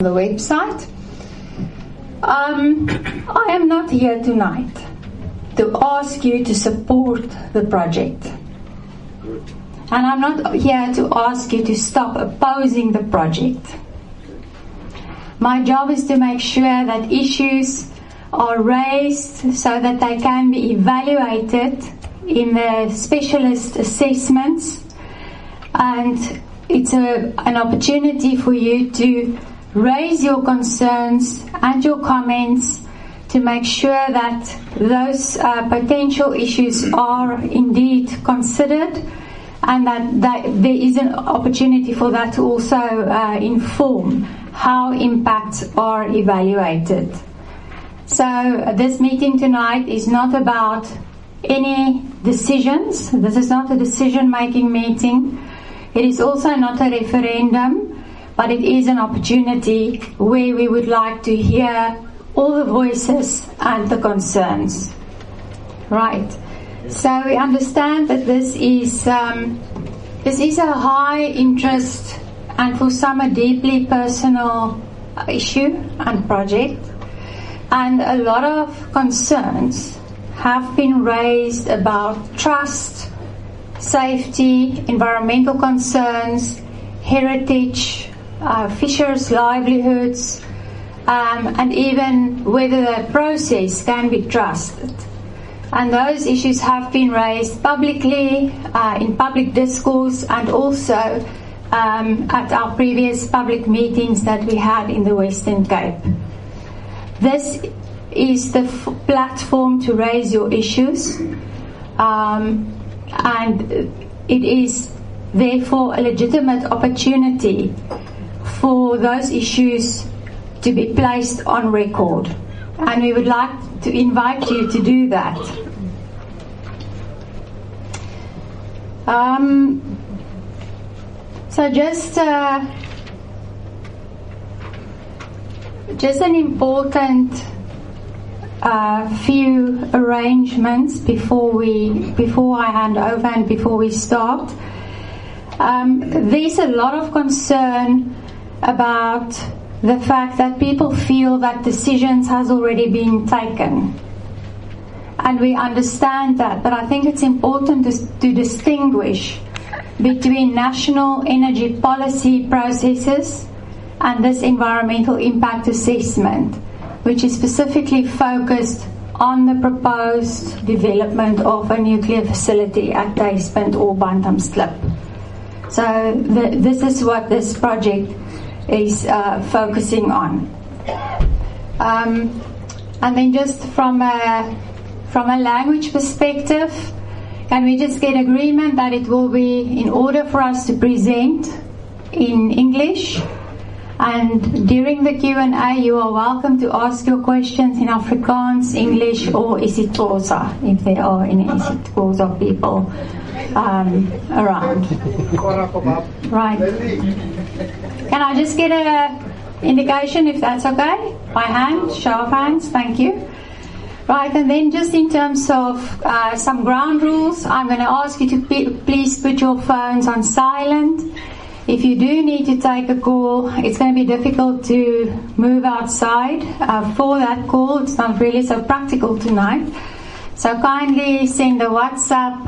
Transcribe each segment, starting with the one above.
the website. I am not here tonight to ask you to support the project. And I'm not here to ask you to stop opposing the project. My job is to make sure that issues are raised so that they can be evaluated in the specialist assessments, and it's an opportunity for you to raise your concerns and your comments to make sure that those potential issues are indeed considered, and that there is an opportunity for that to also inform how impacts are evaluated. So this meeting tonight is not about any decisions. This is not a decision-making meeting. It is also not a referendum, but it is an opportunity where we would like to hear all the voices and the concerns. Right. So we understand that this is a high interest and for some a deeply personal issue and project, and a lot of concerns have been raised about trust, safety, environmental concerns, heritage, fishers' livelihoods, and even whether the process can be trusted. And those issues have been raised publicly, in public discourse, and also at our previous public meetings that we had in the Western Cape. This is the platform to raise your issues, and it is therefore a legitimate opportunity for those issues to be placed on record, and we would like to invite you to do that. So just an important few arrangements before I hand over and before we start. There's a lot of concern about the fact that people feel that decisions has already been taken, and we understand that, but I think it's important to distinguish between national energy policy processes and this environmental impact assessment, which is specifically focused on the proposed development of a nuclear facility at Duisburg or Bantamsklip. So this is what this project is focusing on. And then just from a language perspective, can we just get agreement that it will be in order for us to present in English? And during the Q&A, you are welcome to ask your questions in Afrikaans, English, or isiXhosa, if there are any isiXhosa people around. Right. Can I just get an indication if that's okay? By hand, show of hands, thank you. Right, and then just in terms of some ground rules, I'm going to ask you to please put your phones on silent. If you do need to take a call, it's going to be difficult to move outside for that call. It's not really so practical tonight. So kindly send a WhatsApp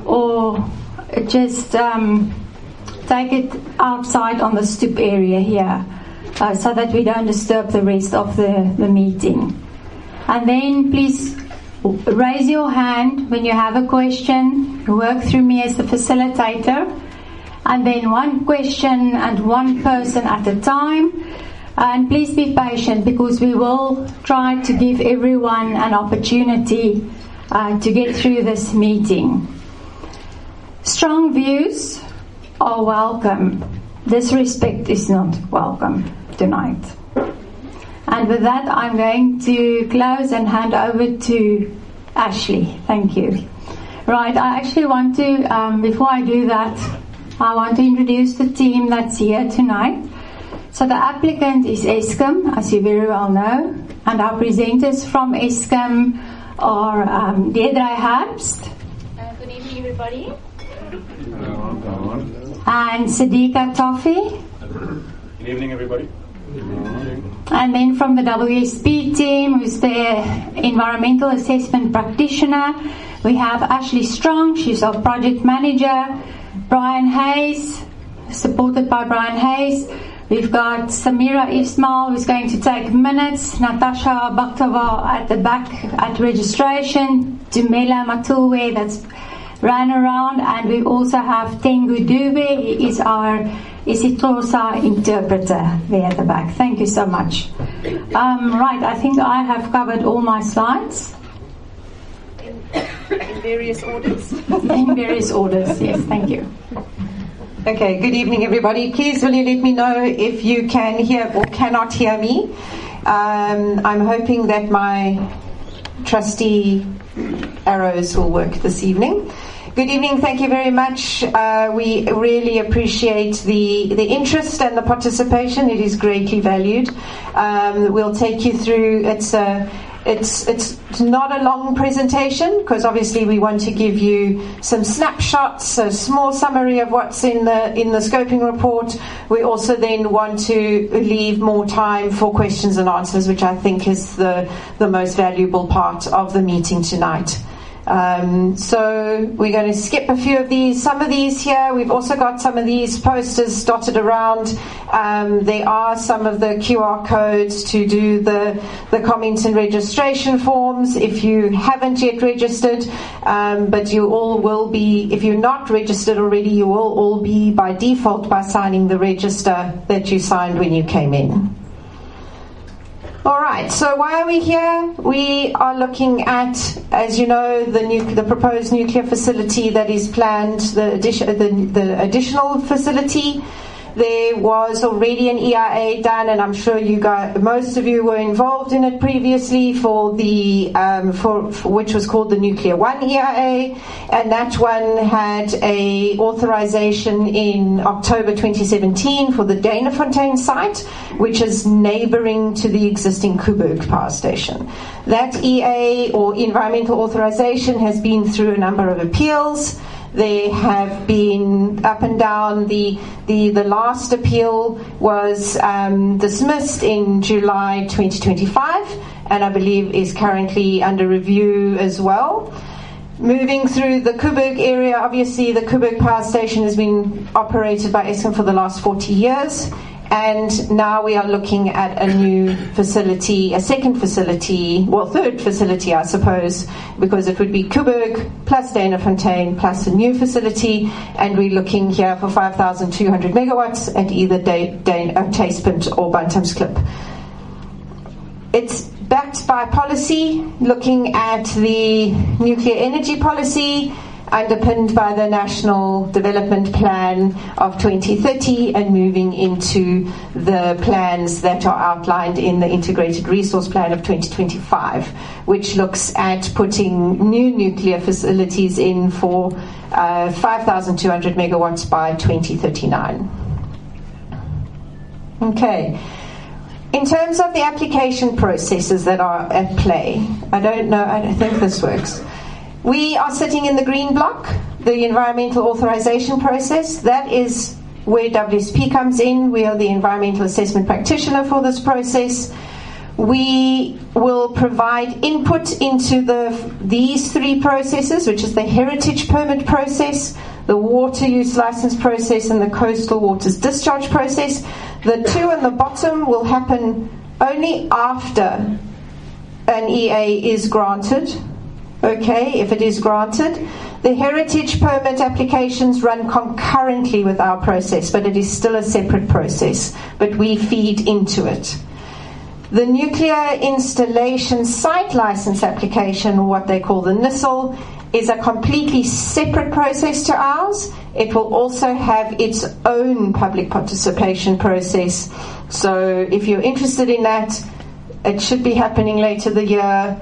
or just take it outside on the stoop area here so that we don't disturb the rest of the meeting. And then please raise your hand when you have a question. Work through me as the facilitator. And then one question and one person at a time. And please be patient, because we will try to give everyone an opportunity to get through this meeting. Strong views are welcome. Disrespect is not welcome tonight. And with that, I'm going to close and hand over to Ashley. Thank you. Right, I actually want to, before I do that, I want to introduce the team that's here tonight. So the applicant is Eskom, as you very well know, and our presenters from Eskom are Deirdre Herbst. Good evening, everybody. And Sadiqa Toffee. Good evening, everybody. And then from the WSP team, who's the environmental assessment practitioner, we have Ashley Strong, she's our project manager, Brian Hayes, supported by Brian Hayes. We've got Samira Ismail, who's going to take minutes, Natasha Bakhtova at the back at registration, Dumela Matulwe that's ran around, and we also have Tengu Dube, he is our isiXhosa interpreter there at the back. Thank you so much. Right, I think I have covered all my slides. In various orders? In various orders, yes, thank you. Okay, good evening, everybody. Please will you let me know if you can hear or cannot hear me. I'm hoping that my trusty arrows will work this evening. Good evening, thank you very much. We really appreciate the interest and the participation. It is greatly valued. We'll take you through, it's not a long presentation because obviously we want to give you some snapshots, a small summary of what's in the scoping report. We also then want to leave more time for questions and answers, which I think is the most valuable part of the meeting tonight. So we're going to skip a few of these. Some of these here, we've also got some of these posters dotted around. There are some of the QR codes to do the comments and registration forms if you haven't yet registered, but you all will be, if you're not registered already, you will all be by default by signing the register that you signed when you came in. All right, so why are we here? We are looking at, as you know, the proposed nuclear facility that is planned, the additional facility. There was already an EIA done, and I'm sure most of you were involved in it previously for which was called the Nuclear 1 EIA, and that one had a authorization in October 2017 for the Danafontein site, which is neighboring to the existing Koeberg power station. That EA or environmental authorization has been through a number of appeals. They have been up and down. The last appeal was dismissed in July 2025, and I believe is currently under review as well. Moving through the Koeberg area, obviously the Koeberg power station has been operated by Eskom for the last 40 years. And now we are looking at a new facility, a second facility, well, third facility, I suppose, because it would be Koeberg plus Danafontein plus a new facility, and we're looking here for 5,200 megawatts at either Tastepunt or Bantamsklip. It's backed by policy, looking at the nuclear energy policy, underpinned by the National Development Plan of 2030 and moving into the plans that are outlined in the Integrated Resource Plan of 2025, which looks at putting new nuclear facilities in for 5,200 megawatts by 2039. Okay. In terms of the application processes that are at play, I don't think this works. We are sitting in the green block, the environmental authorization process. That is where WSP comes in. We are the environmental assessment practitioner for this process. We will provide input into these three processes, which is the heritage permit process, the water use license process, and the coastal waters discharge process. The two on the bottom will happen only after an EA is granted. Okay, if it is granted. The heritage permit applications run concurrently with our process, but it is still a separate process, but we feed into it. The nuclear installation site license application, or what they call the NISL, is a completely separate process to ours. It will also have its own public participation process. So if you're interested in that, it should be happening later the year.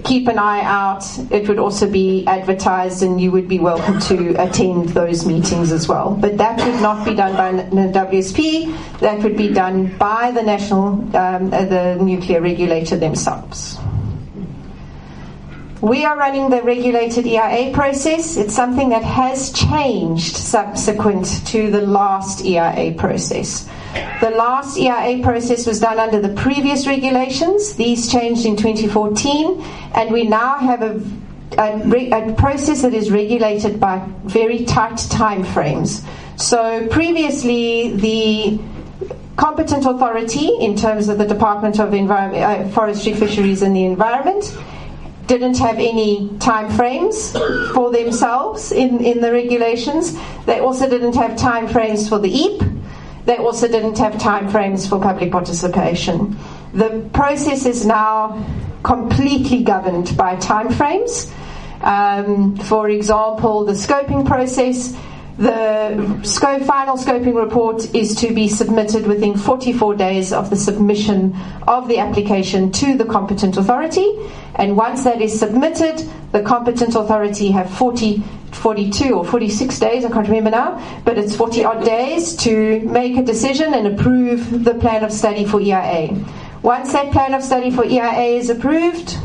Keep an eye out. It would also be advertised, and you would be welcome to attend those meetings as well. But that would not be done by the WSP. That would be done by the the nuclear regulator themselves. We are running the regulated EIA process. It's something that has changed subsequent to the last EIA process. The last EIA process was done under the previous regulations. These changed in 2014, and we now have a process that is regulated by very tight time frames. So previously, the competent authority, in terms of the Department of Forestry, Fisheries and the Environment, didn't have any time frames for themselves in the regulations. They also didn't have time frames for the EAP. They also didn't have time frames for public participation. The process is now completely governed by time frames. For example, the scoping process, the final scoping report is to be submitted within 44 days of the submission of the application to the competent authority, and once that is submitted, the competent authority have 42 or 46 days, I can't remember now, but it's 40 odd days to make a decision and approve the plan of study for EIA. Once that plan of study for EIA is approved,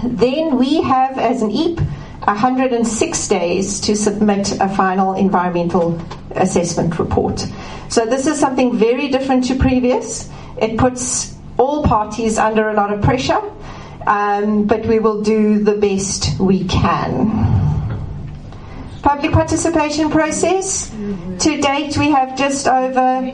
then we have, as an EAP, 106 days to submit a final environmental assessment report. So this is something very different to previous. It puts all parties under a lot of pressure, but we will do the best we can. Public participation process. To date, we have just over...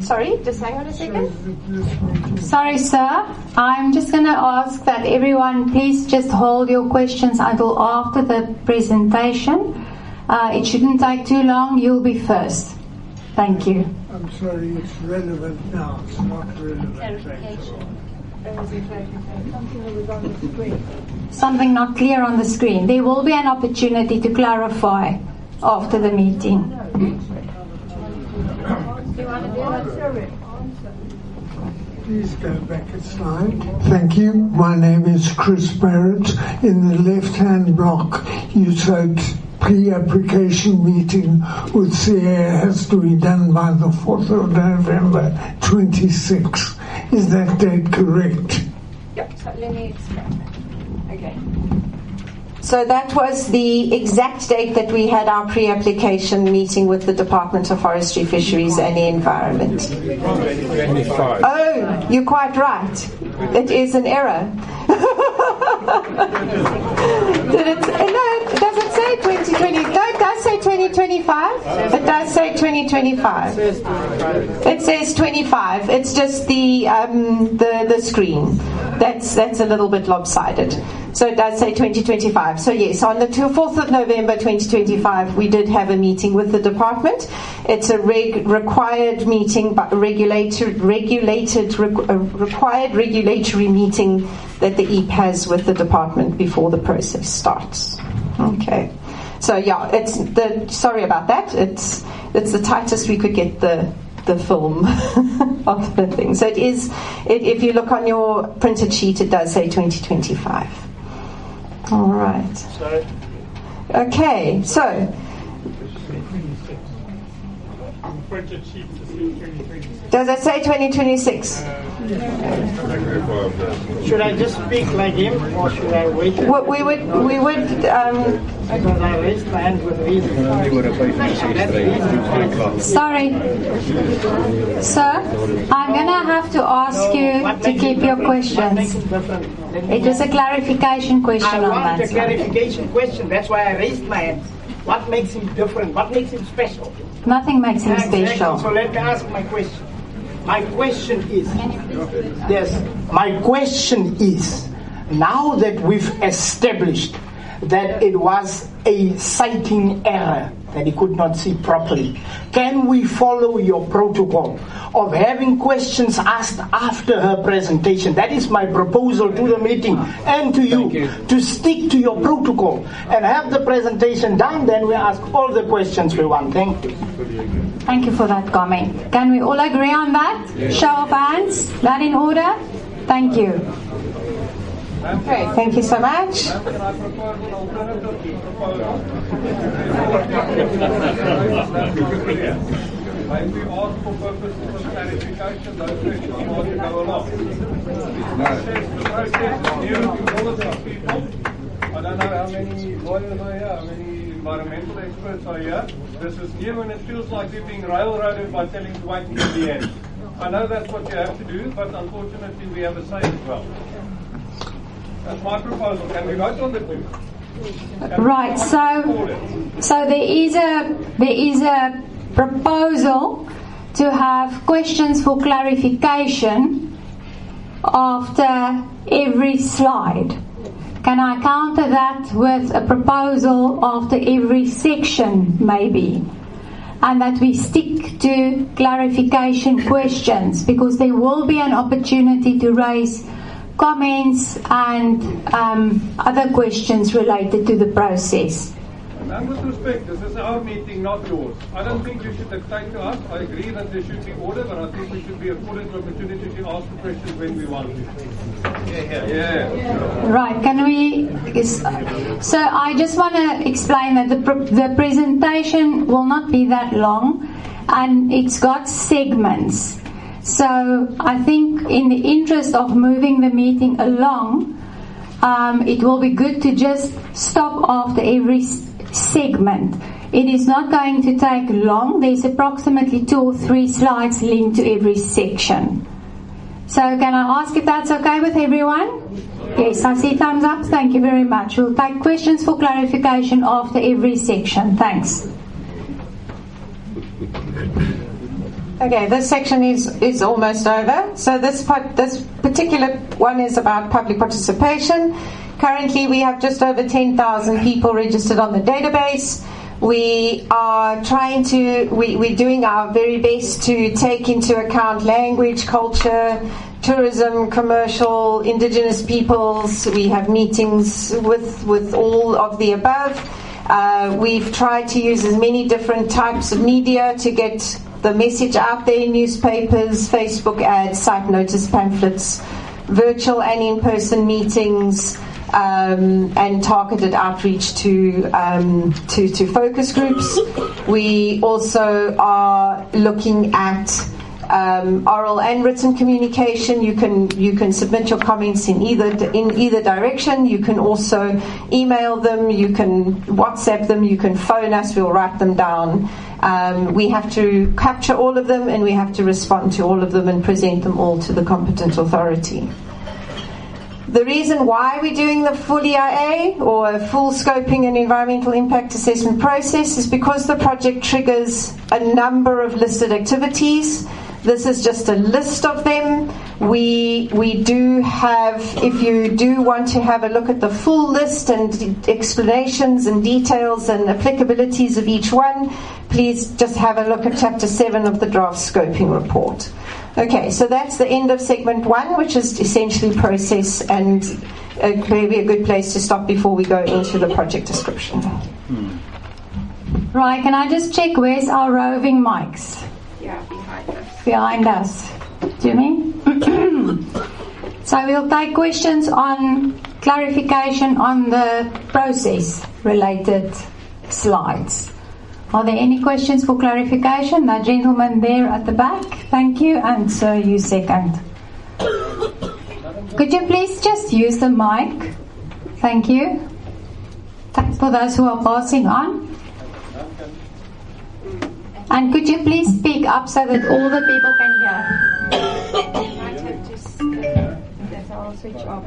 Sorry, just hang on a second. Sorry, sir. I'm just going to ask that everyone please just hold your questions until after the presentation. It shouldn't take too long. You'll be first. Thank you. I'm sorry, it's relevant now. It's not relevant later on. Something not clear on the screen. There will be an opportunity to clarify after the meeting. Please go back a slide. Thank you. My name is Chris Barrett. In the left-hand block, you said pre-application meeting with CA has to be done by the 4th of November 26. Is that date correct? Yep, so let me explain. Okay. So that was the exact date that we had our pre-application meeting with the Department of Forestry, Fisheries and the Environment. 25. Oh, you're quite right. It is an error. Does it say 2020? No, it does say 2025. It does say 2025. It says 25. It's just the screen. That's a little bit lopsided. So it does say 2025. So yes, on the 4th of November 2025, we did have a meeting with the department. It's a required meeting, but required regulatory meeting that the EAP has with the department before the process starts. Okay. So yeah, sorry about that. It's the tightest we could get the film of the thing. So it is. If you look on your printed sheet, it does say 2025. All right. Sorry. Okay. So. Printed sheet to see 2026. Does it say 2026? Should I just speak like him, or should I wait? We would. Because I raised my hand with reason. Sorry. Sir, I'm going to have to ask you to keep your questions. It was a clarification question I on want that. a clarification question. That's why I raised my hand. What makes him different? What makes him special? Nothing makes him Exactly. special. So let me ask my question. My question is, yes, my question is, now that we've established that it was a sighting error, that he could not see properly, can we follow your protocol of having questions asked after her presentation? That is my proposal to the meeting and to you, to stick to your protocol and have the presentation done, then we ask all the questions we want. Thank you. Thank you for that comment. Can we all agree on that? Yes. Show of hands. That in order? Thank you. Okay, thank you so much. When we ask for purposes of clarification, those questions are to go along. The process is new to all of these people. I I don't know how many lawyers are here, how many environmental experts are here. This is new and it feels like you're being railroaded by telling you to wait until the end. I know that's what you have to do, but unfortunately we have a say as well. That's my proposal. Can we vote on the two? Right, so there is a proposal to have questions for clarification after every slide. Can I counter that with a proposal after every section, maybe? And that we stick to clarification questions, because there will be an opportunity to raise comments and other questions related to the process. And with respect, this is our meeting, not yours. I don't think you should dictate to us. I agree that there should be order, but I think we should be afforded the opportunity to ask the questions when we want to. Yeah. Right, can we... So I just want to explain that the presentation will not be that long, and it's got segments. So I think in the interest of moving the meeting along, it will be good to just stop after every segment. It is not going to take long. There's approximately 2 or 3 slides linked to every section. So can I ask if that's okay with everyone? Yes, I see thumbs up. Thank you very much. We'll take questions for clarification after every section. Thanks. Okay, this section is almost over. So this particular one is about public participation. Currently, we have just over 10,000 people registered on the database. We are we're doing our very best to take into account language, culture, tourism, commercial, indigenous peoples. We have meetings with all of the above. We've tried to use as many different types of media to get the message out there: newspapers, Facebook ads, site notice pamphlets, virtual and in-person meetings, and targeted outreach to focus groups. We also are looking at oral and written communication. You can submit your comments in either direction. You can also email them. You can WhatsApp them. You can phone us. We'll write them down. We have to capture all of them, and we have to respond to all of them and present them all to the competent authority. The reason why we're doing the full EIA, or a full scoping and environmental impact assessment process, is because the project triggers a number of listed activities. This is just a list of them. We do have, if you do want to have a look at the full list and explanations and details and applicabilities of each one, please just have a look at Chapter 7 of the draft scoping report. Okay, so that's the end of segment 1, which is essentially process, and maybe a good place to stop before we go into the project description. Right, can I just check where's our roving mics? Yeah, behind us. Behind us. Jimmy? So we'll take questions on clarification on the process related slides. Are there any questions for clarification? That gentleman there at the back. Thank you. And sir, you second. Could you please just use the mic? Thank you. Thanks for those who are passing on. And could you please speak up so that all the people can hear? I'll switch off.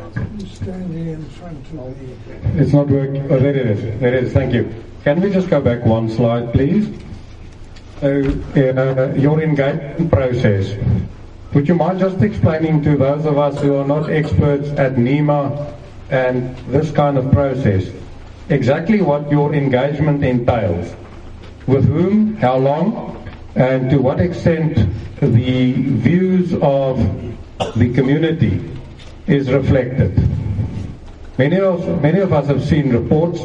Standing in front of the... It's not working. Oh, there it is. There it is. Thank you. Can we just go back one slide, please? Your engagement process. Would you mind just explaining to those of us who are not experts at NEMA and this kind of process exactly what your engagement entails? With whom, how long, and to what extent the views of the community is reflected? Many of us have seen reports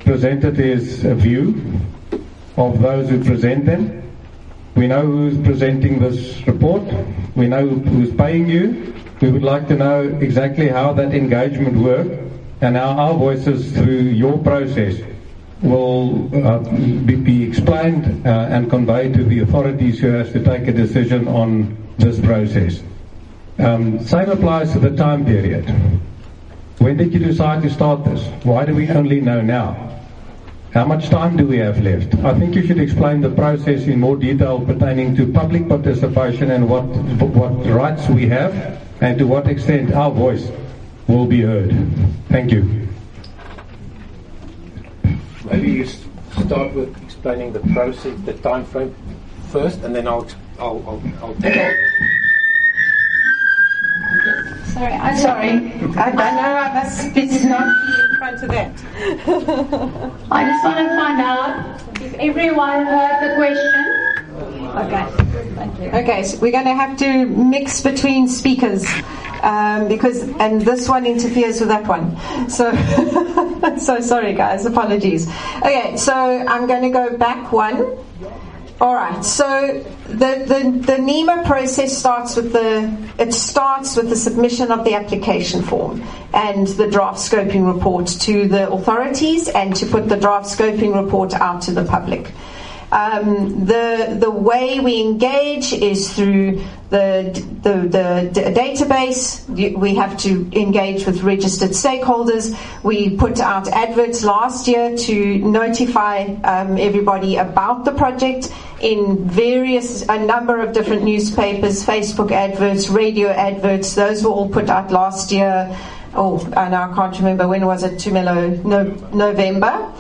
presented as a view of those who present them. We know who's presenting this report. We know who's paying you. We would like to know exactly how that engagement works and how our voices through your process will be explained and conveyed to the authorities who has to take a decision on this process. Same applies to the time period. When did you decide to start this? Why do we only know now? How much time do we have left? I think you should explain the process in more detail pertaining to public participation and what rights we have and to what extent our voice will be heard. Thank you. Maybe you start with explaining the process, the time frame first, and then I'll Sorry. I know I must be not in front of that. I just want to find out if everyone heard the question. Okay, thank you. Okay, so we're going to have to mix between speakers and this one interferes with that one. So sorry guys, apologies. Okay, so I'm going to go back one. All right. So the NEMA process starts with the submission of the application form and the draft scoping report to the authorities and to put the draft scoping report out to the public. The way we engage is through the database. We have to engage with registered stakeholders. We put out adverts last year to notify everybody about the project in a number of different newspapers, Facebook adverts, radio adverts. Those were all put out last year. And I can't remember when was it. November.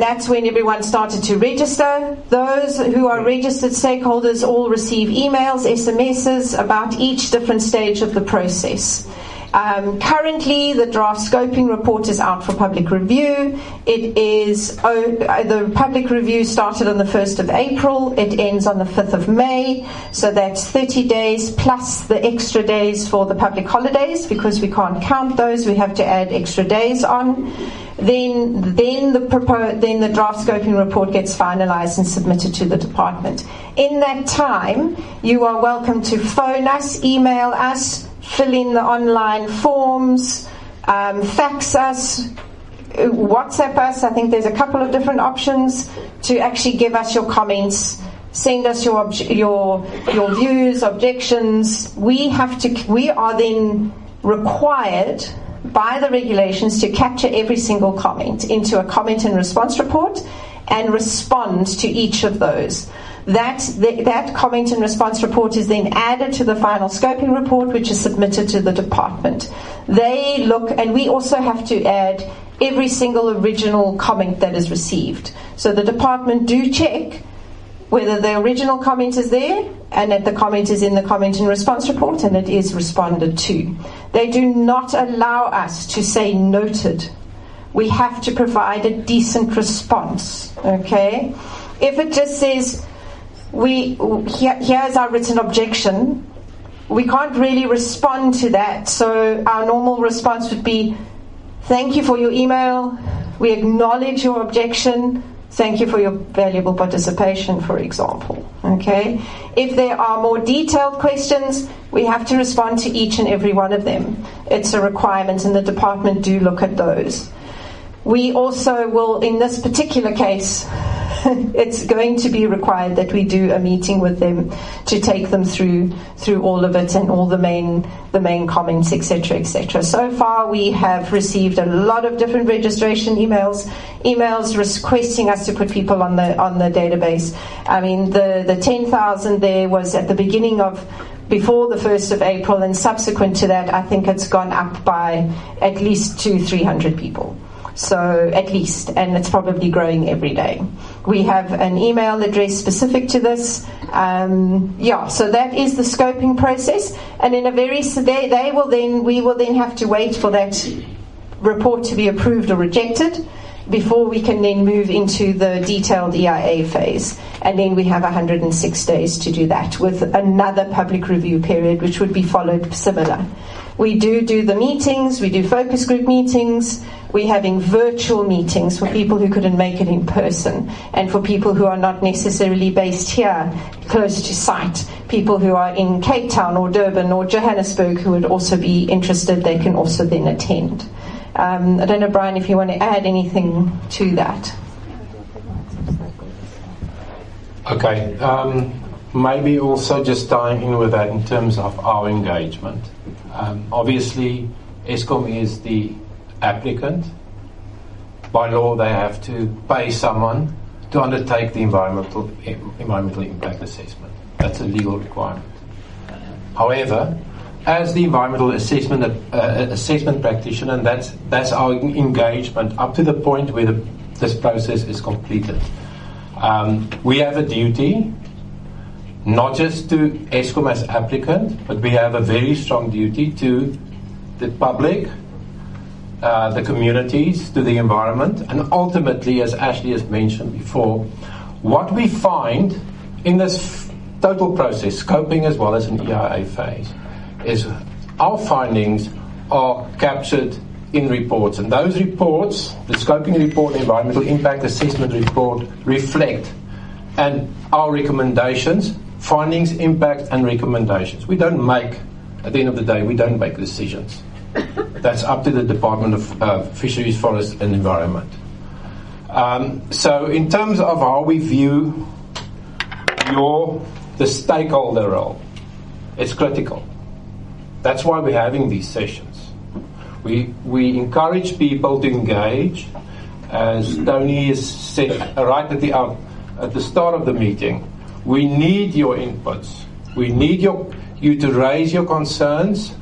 That's when everyone started to register. Those who are registered stakeholders all receive emails, SMSs about each different stage of the process. Currently, the draft scoping report is out for public review. The public review started on the 1st of April. It ends on the 5th of May. So that's 30 days plus the extra days for the public holidays, because we can't count those. We have to add extra days on. Then the draft scoping report gets finalized and submitted to the department. In that time, you are welcome to phone us, email us, fill in the online forms, fax us, WhatsApp us. I think there's a couple of different options to actually give us your comments. Send us your views, objections. We are then required by the regulations to capture every single comment into a comment and response report and respond to each of those. That comment and response report is then added to the final scoping report, which is submitted to the department. They look, and we also have to add every single original comment that is received. So the department do check whether the original comment is there and that the comment is in the comment and response report and it is responded to. They do not allow us to say noted. We have to provide a decent response, okay? If it just says, here's our written objection, we can't really respond to that. So our normal response would be, thank you for your email, we acknowledge your objection, thank you for your valuable participation, for example. Okay? If there are more detailed questions, we have to respond to each and every one of them. It's a requirement, and the department do look at those. We also will, in this particular case, it's going to be required that we do a meeting with them to take them through all of it and all the main comments, etc., etc. So far, we have received a lot of different registration emails requesting us to put people on the database. I mean, the 10,000 there was at the beginning of before the 1st of April, and subsequent to that, I think it's gone up by at least 200-300 people. So at least, and it's probably growing every day. We have an email address specific to this. So that is the scoping process, and in a we will then have to wait for that report to be approved or rejected before we can then move into the detailed EIA phase. And then we have 106 days to do that, with another public review period, which would be followed similar. We do the meetings, we do focus group meetings, we're having virtual meetings for people who couldn't make it in person, and for people who are not necessarily based here, close to site, people who are in Cape Town or Durban or Johannesburg who would also be interested, they can also then attend. I don't know, Brian, if you want to add anything to that. Okay. maybe also just tying in with that in terms of our engagement. Obviously, Eskom is the applicant. By law, they have to pay someone to undertake the environmental impact assessment. That's a legal requirement. However, as the environmental assessment practitioner, and that's our engagement up to the point where this process is completed. We have a duty, not just to Eskom as applicant, but we have a very strong duty to the public, the communities, to the environment, and ultimately, as Ashley has mentioned before, what we find in this total process, scoping as well as an EIA phase, is our findings are captured in reports, and those reports, the scoping report, the environmental impact assessment report, reflect and our recommendations, findings, impact and recommendations. We don't make, at the end of the day, we don't make decisions. That's up to the Department of Fisheries, Forest and Environment. So in terms of how we view the stakeholder role, it's critical. That's why we're having these sessions. We encourage people to engage. As Tony has said right at the start of the meeting, we need your inputs. We need you to raise your concerns.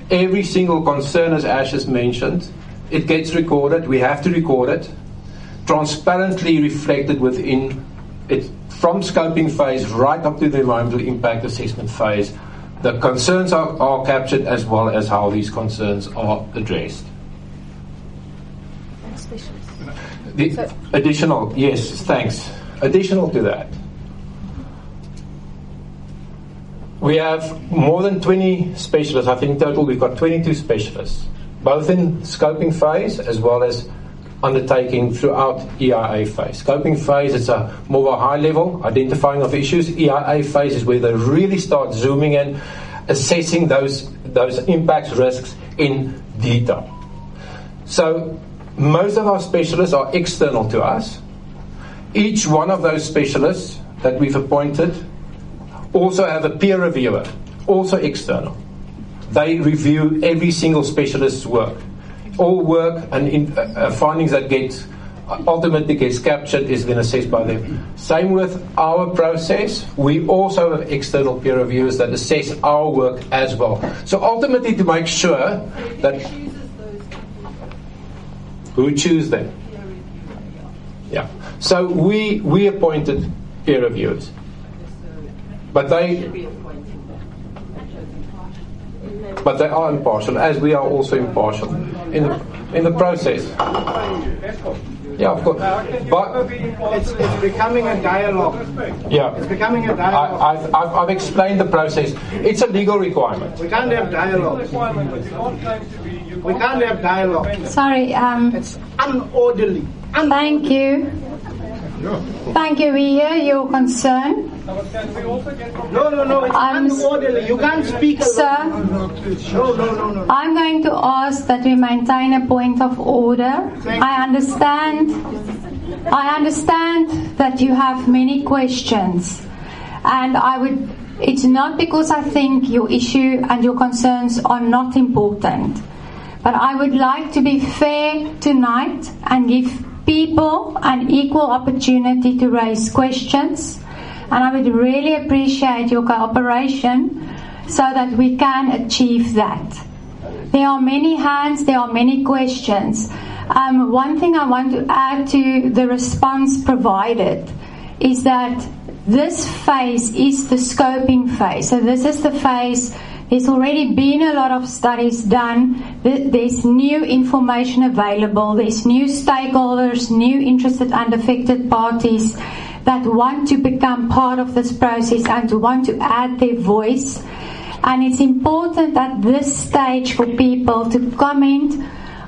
Every single concern, as Ash has mentioned, it gets recorded. We have to record it, transparently reflected within it, from scoping phase right up to the environmental impact assessment phase. The concerns are captured as well as how these concerns are addressed. Additional, yes, thanks. Additional to that, we have more than 20 specialists. I think in total we've got 22 specialists, both in scoping phase as well as undertaking throughout EIA phase. Scoping phase is a more high level identifying of issues. EIA phase is where they really start zooming in, assessing those impacts, risks in detail. So most of our specialists are external to us. Each one of those specialists that we've appointed also have a peer reviewer, also external. They review every single specialist's work. All work and findings that ultimately gets captured is then assessed by them. Same with our process. We also have external peer reviewers that assess our work as well. So ultimately, to make sure that who choose them. Yeah. So we appointed peer reviewers, but they are impartial, as we are also impartial in the process. Yeah, of course. But it's becoming a dialogue. Yeah, it's becoming a dialogue. I've explained the process. It's a legal requirement. We can't have dialogue. We can't have dialogue. Sorry. It's unorderly. Thank you. Thank you. We hear your concern. No. It's unorderly. You can't speak alone. Sir, No. I'm going to ask that we maintain a point of order. I understand that you have many questions, and it's not because I think your issue and your concerns are not important, but I would like to be fair tonight and give people an equal opportunity to raise questions, and I would really appreciate your cooperation so that we can achieve that. There are many hands, there are many questions. One thing I want to add to the response provided is that this phase is the scoping phase. So this is the phase. There's already been a lot of studies done. There's new information available. There's new stakeholders, new interested and affected parties that want to become part of this process and to want to add their voice. And it's important at this stage for people to comment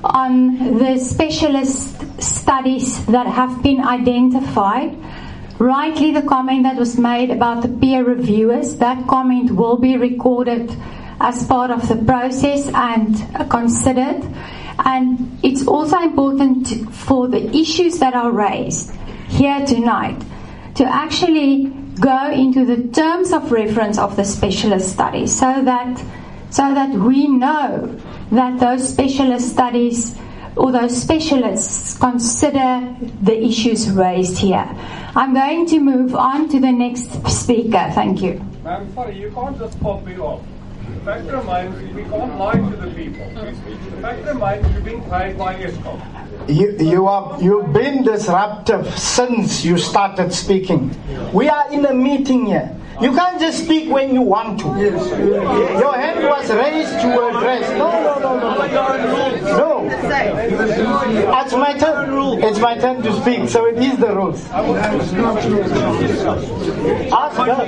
on the specialist studies that have been identified. Rightly, the comment that was made about the peer reviewers, that comment will be recorded as part of the process and considered. And it's also important for the issues that are raised here tonight to actually go into the terms of reference of the specialist studies so that we know that those specialist studies or those specialists consider the issues raised here. I'm going to move on to the next speaker. Thank you. Ma'am, sorry, you can't just pop me off. The fact remains, we can't lie to the people. The fact remains, you're being paid by Eskom. You've been disruptive since you started speaking. We are in a meeting here. You can't just speak when you want to. Your hand was raised to address. No. It's my turn. It's my turn to speak, so it is the rules. Ask her.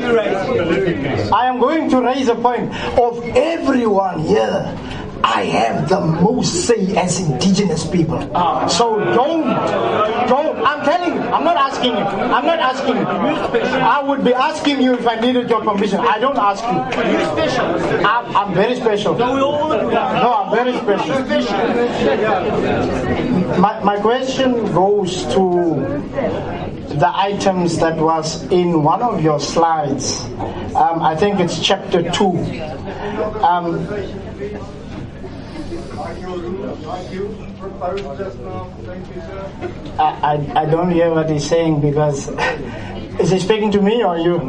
I am going to raise a point. Of everyone here, I have the most say as indigenous people. So don't. I'm telling you, I'm not asking you. I would be asking you if I needed your permission. I don't ask you. You're special. I'm very special. No, I'm very special. My question goes to the items that was in one of your slides. I think it's chapter 2. I don't hear what he's saying because is he speaking to me or you?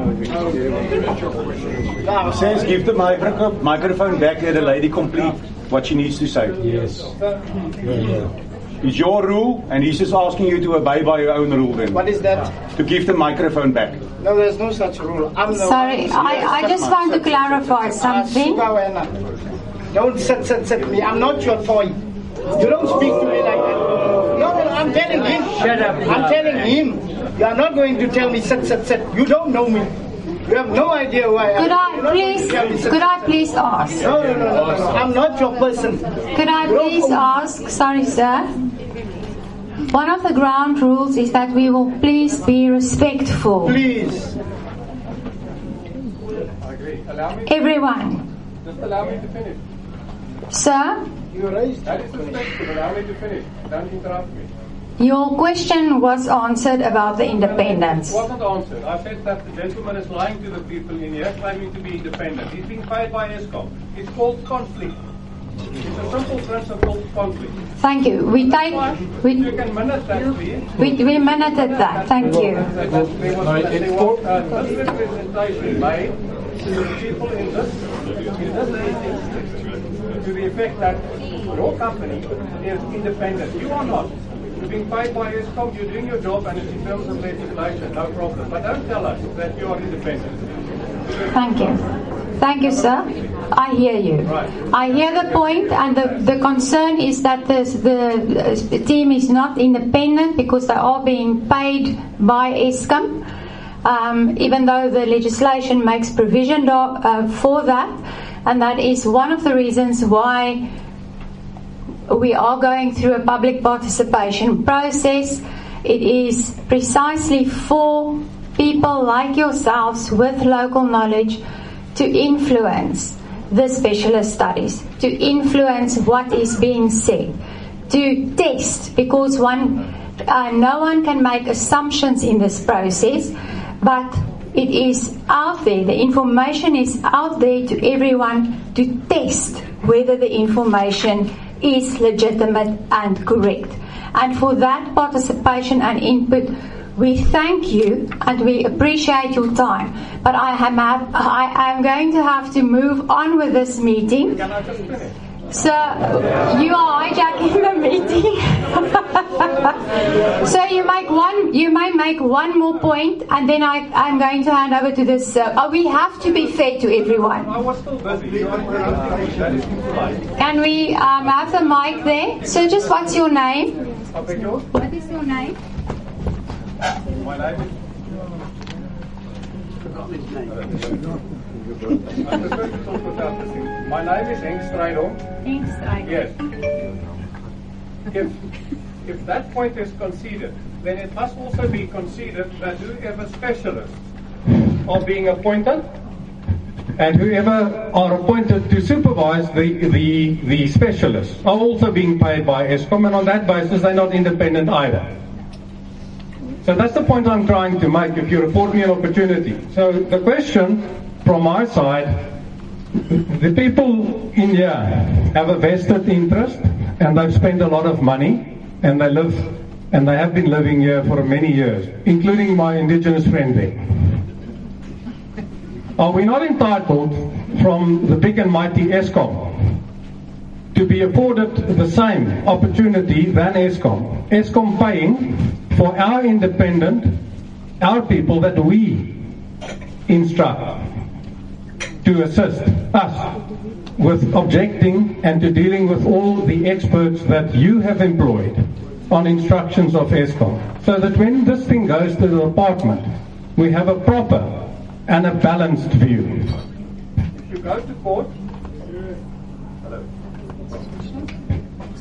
Says give the microphone back, let the lady complete what she needs to say. Yes. It's your rule, and he's just asking you to obey by your own rule then. What is that? To give the microphone back. No, there's no such rule. Sorry, I just want to clarify something. Don't sit me. I'm not your toy. You don't speak to me like that. No, I'm telling him. Shut up. I'm telling him. You are not going to tell me sit. You don't know me. You have no idea who I am. Could I please ask? No. I'm not your person. Could I please ask? Sorry, sir. One of the ground rules is that we will please be respectful. Please. I agree. Allow me. Everyone. Just allow me to finish. Sir? You raised. That is respectful. Allow me to finish. Don't interrupt me. Your question was answered about the independence. It wasn't answered. I said that the gentleman is lying to the people in here, claiming to be independent. He's being paid by Eskom. It's called conflict. It's a simple principle, conflict. Thank you. We You can minute that, please. we minuted that. Thank you. There was misrepresentation made to the people in this to the effect that your company is independent. You are not. You're being paid by Eskom, you're doing your job, and it's in terms of legislation, no problem. But don't tell us that you are independent. Thank you. Thank you, sir. I hear you. Right. I hear the point, and the concern is that the team is not independent because they are being paid by Eskom, even though the legislation makes provision for that, and that is one of the reasons why we are going through a public participation process. It is precisely for people like yourselves with local knowledge to influence the specialist studies, to influence what is being said, to test, because no one can make assumptions in this process, but it is out there, the information is out there to everyone to test whether the information is legitimate and correct. And for that participation and input, we thank you and we appreciate your time. But I am going to have to move on with this meeting. Can I just finish? So you are hijacking the meeting. So you may make one more point, and then I'm going to hand over to this. We have to be fair to everyone. I was still busy. You are interrupting. That is impolite. Can we have the mic there? So just what's your name? I beg yours? What is your name? My name is... I prefer to talk without the thing. My name is Henk Strijdom. Henk Strijdom. Yes. If that point is conceded, then it must also be conceded that whoever specialists are being appointed and whoever are appointed to supervise the specialists are also being paid by Eskom, and on that basis they're not independent either. So that's the point I'm trying to make if you report me an opportunity. So the question from my side, the people in here have a vested interest and they've spent a lot of money and they live and they have been living here for many years, including my indigenous friend there. Are we not entitled from the big and mighty Eskom to be afforded the same opportunity than Eskom? Eskom paying for our independent, our people that we instruct to assist us with objecting and to dealing with all the experts that you have employed on instructions of Eskom, so that when this thing goes to the department, we have a proper and a balanced view. If you go to court,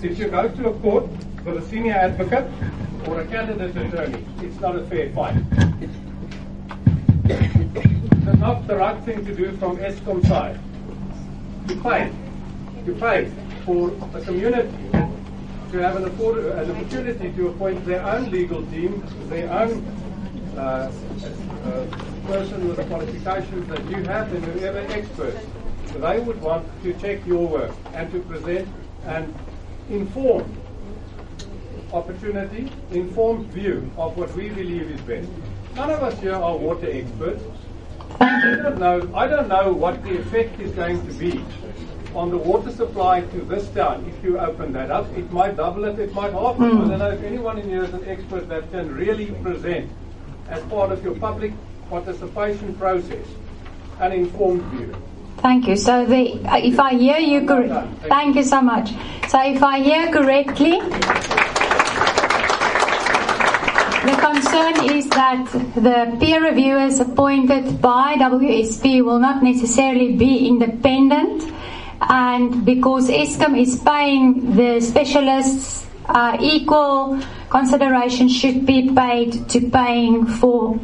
if you go to a court with a senior advocate or a candidate attorney, it's not a fair fight. It's not the right thing to do from Eskom side. You pay for a community to have an opportunity to appoint their own legal team, their own person with the qualifications that you have and whoever experts. They would want to check your work and to present an informed opportunity, informed view of what we believe is best. None of us here are water experts. I don't know what the effect is going to be on the water supply to this town if you open that up. It might double it, it might half it. I don't know if anyone in here is an expert that can really present, as part of your public participation process, an informed view. Thank you. So if I hear you correctly, thank you so much. So if I hear correctly, the concern is that the peer reviewers appointed by WSP will not necessarily be independent, and because Eskom is paying the specialists, equal consideration should be paid to paying for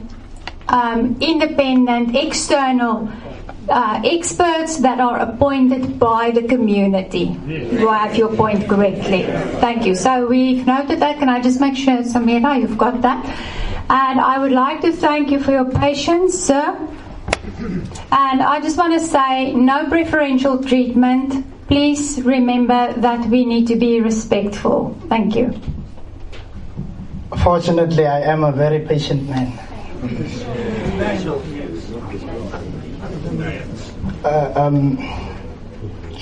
independent external experts that are appointed by the community. Do I have your point correctly? Thank you. So we've noted that. Can I just make sure, Samira, you've got that? And I would like to thank you for your patience, sir. And I just want to say, no preferential treatment. Please remember that we need to be respectful. Thank you. Fortunately, I am a very patient man.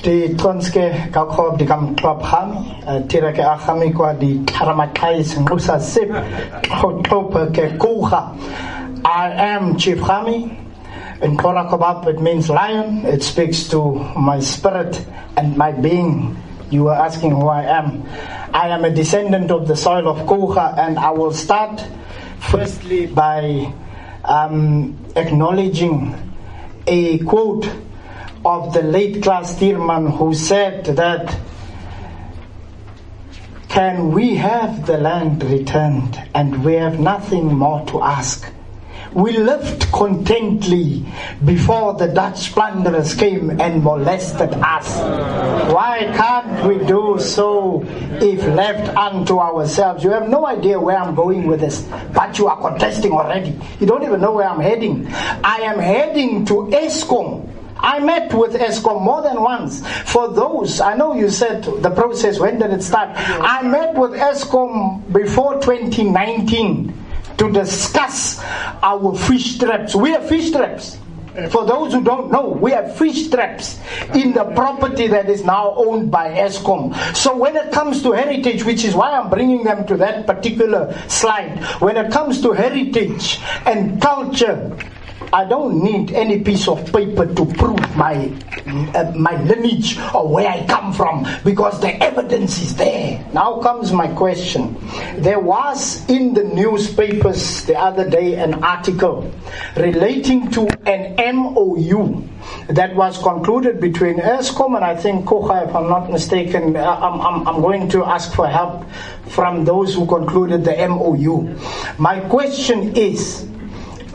Die Tonske Kakob, die Kam Club Hami, Tirake Achamikwa, die Taramatais, Nusa Sip, Hotope Kuha. I am Chief Hami. In Korakobab, it means lion. It speaks to my spirit and my being. You were asking who I am. I am a descendant of the soil of Kuha, and I will start firstly by acknowledging a quote of the late Klaas Tierman, who said that, can we have the land returned and we have nothing more to ask? We lived contently before the Dutch plunderers came and molested us. Why can't we do so if left unto ourselves? You have no idea where I'm going with this, but you are contesting already. You don't even know where I'm heading. I am heading to Eskom. I met with Eskom more than once. For those, I know you said the process, when did it start? I met with Eskom before 2019 to discuss our fish traps. We have fish traps. For those who don't know, we have fish traps in the property that is now owned by Eskom. So when it comes to heritage, which is why I'm bringing them to that particular slide, when it comes to heritage and culture, I don't need any piece of paper to prove my lineage or where I come from, because the evidence is there. Now comes my question. There was in the newspapers the other day an article relating to an MOU that was concluded between Eskom and I think Kocha, if I'm not mistaken. I'm going to ask for help from those who concluded the MOU. My question is,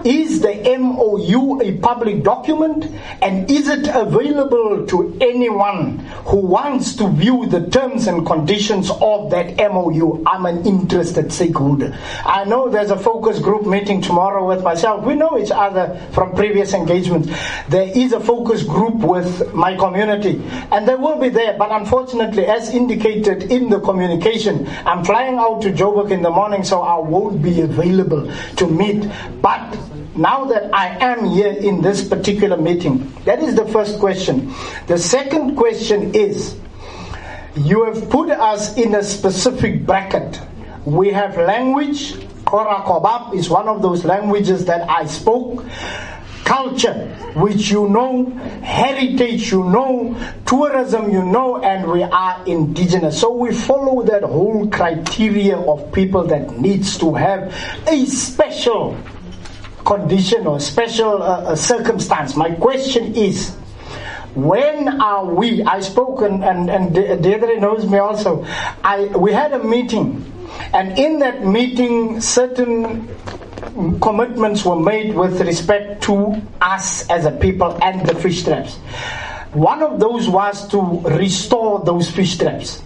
Is the MOU a public document, and is it available to anyone who wants to view the terms and conditions of that MOU? I'm an interested stakeholder. I know there's a focus group meeting tomorrow with myself. We know each other from previous engagements. There is a focus group with my community, and they will be there, but unfortunately, as indicated in the communication, I'm flying out to Joburg in the morning, so I won't be available to meet. But now that I am here in this particular meeting, that is the first question. The second question is, you have put us in a specific bracket. We have language. Kora Kobab is one of those languages that I spoke. Culture, which you know, heritage, you know, tourism, you know, and we are indigenous. So we follow that whole criteria of people that needs to have a special condition or special circumstance. My question is, when are we, I spoke, and Deirdre knows me also, we had a meeting, and in that meeting certain commitments were made with respect to us as a people and the fish traps. One of those was to restore those fish traps,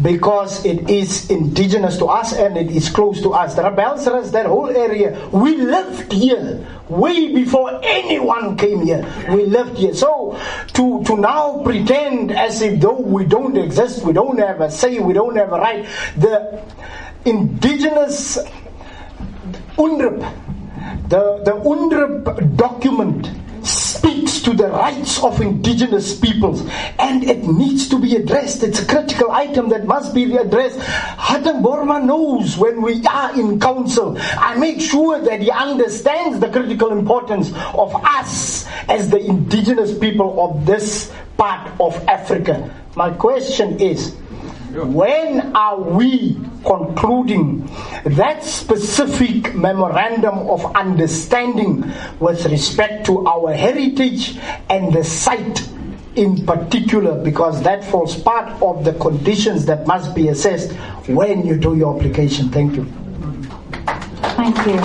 because it is indigenous to us and it is close to us. The Rebelsras, that whole area, we lived here way before anyone came here. We lived here. So to now pretend as if though we don't exist, we don't have a say, we don't have a right. The indigenous UNDRIP, the UNDRIP document speaks to the rights of indigenous peoples, and it needs to be addressed. It's a critical item that must be addressed. Hatan Borma knows when we are in council, I make sure that he understands the critical importance of us as the indigenous people of this part of Africa. My question is, when are we concluding that specific memorandum of understanding with respect to our heritage and the site in particular, because that falls part of the conditions that must be assessed when you do your application? Thank you. Thank you.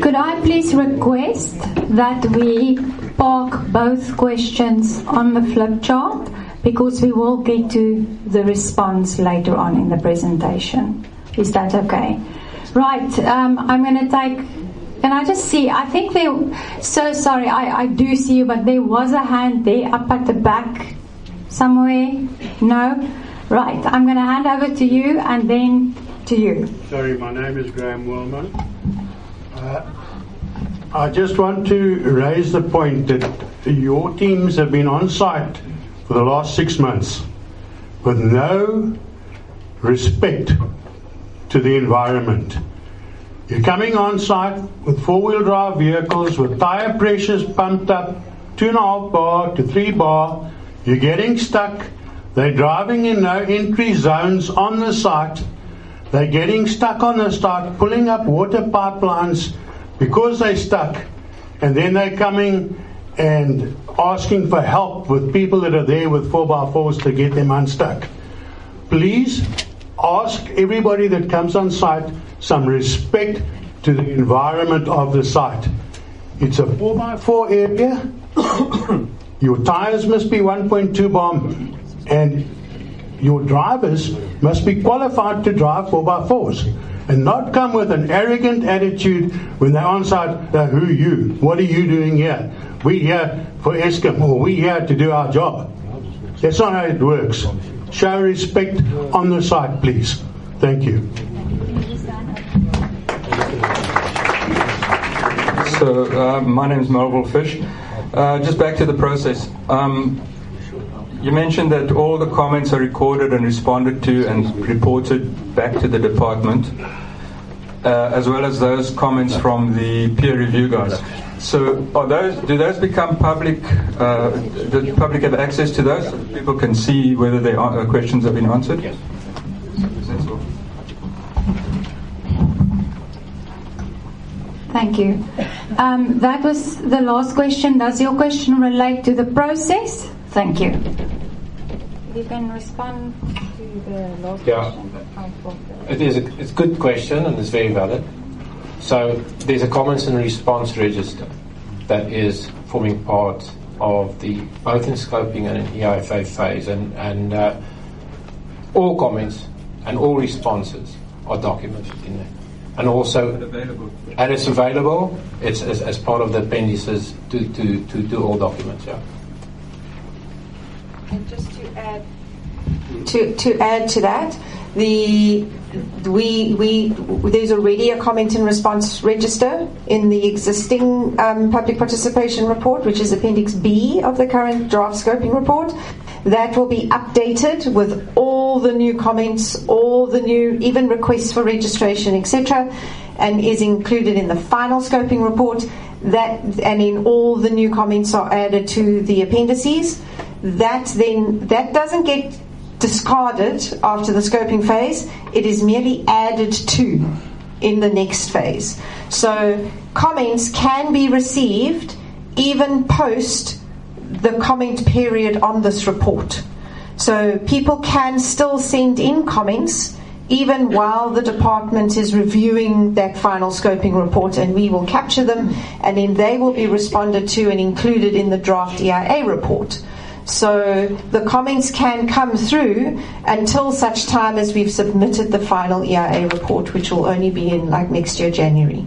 Could I please request that we park both questions on the flip chart, because we will get to the response later on in the presentation. Is that okay? Right, I'm going to take, can I just see, I think so sorry, I do see you, but there was a hand there up at the back somewhere. No? Right, I'm going to hand over to you and then to you. Sorry, my name is Graham Willman. I just want to raise the point that your teams have been on site for the last 6 months with no respect to the environment. You're coming on site with 4-wheel drive vehicles with tire pressures pumped up 2.5 bar to 3 bar. You're getting stuck. They're driving in no entry zones on the site. They're getting stuck on the site, pulling up water pipelines because they're stuck, and then they're coming and asking for help with people that are there with 4x4s to get them unstuck. Please ask everybody that comes on site some respect to the environment of the site. It's a 4x4 area. Your tires must be 1.2 bar, and your drivers must be qualified to drive 4x4s. And not come with an arrogant attitude when they're on site. Who are you? What are you doing here? We here for Eskom, or we here to do our job. That's not how it works. Show respect on the site, please. Thank you. So, my name is Melville Fish. Just back to the process. You mentioned that all the comments are recorded and responded to and reported back to the department, as well as those comments from the peer review guys. So do those become public? Does the public have access to those so people can see whether their questions have been answered? Yes. That's all. Thank you. That was the last question. Does your question relate to the process? Thank you. You can respond. to the last Yeah. question. It's a good question and it's very valid. So there's a comments and response register that is forming part of the both in scoping and in EIFA phase, and all comments and all responses are documented in there. And also, and it's available. It's as part of the appendices to do all documents. Yeah. And just to add to that, there's already a comment and response register in the existing public participation report, which is Appendix B of the current draft scoping report. That will be updated with all the new comments, all the new, even requests for registration, etc., and is included in the final scoping report. And then all the new comments are added to the appendices. That doesn't get discarded after the scoping phase. It is merely added to in the next phase. So comments can be received even post the comment period on this report. So people can still send in comments even while the department is reviewing that final scoping report, and we will capture them, and then they will be responded to and included in the draft EIA report. So the comments can come through until such time as we've submitted the final EIA report, which will only be in like next year, January.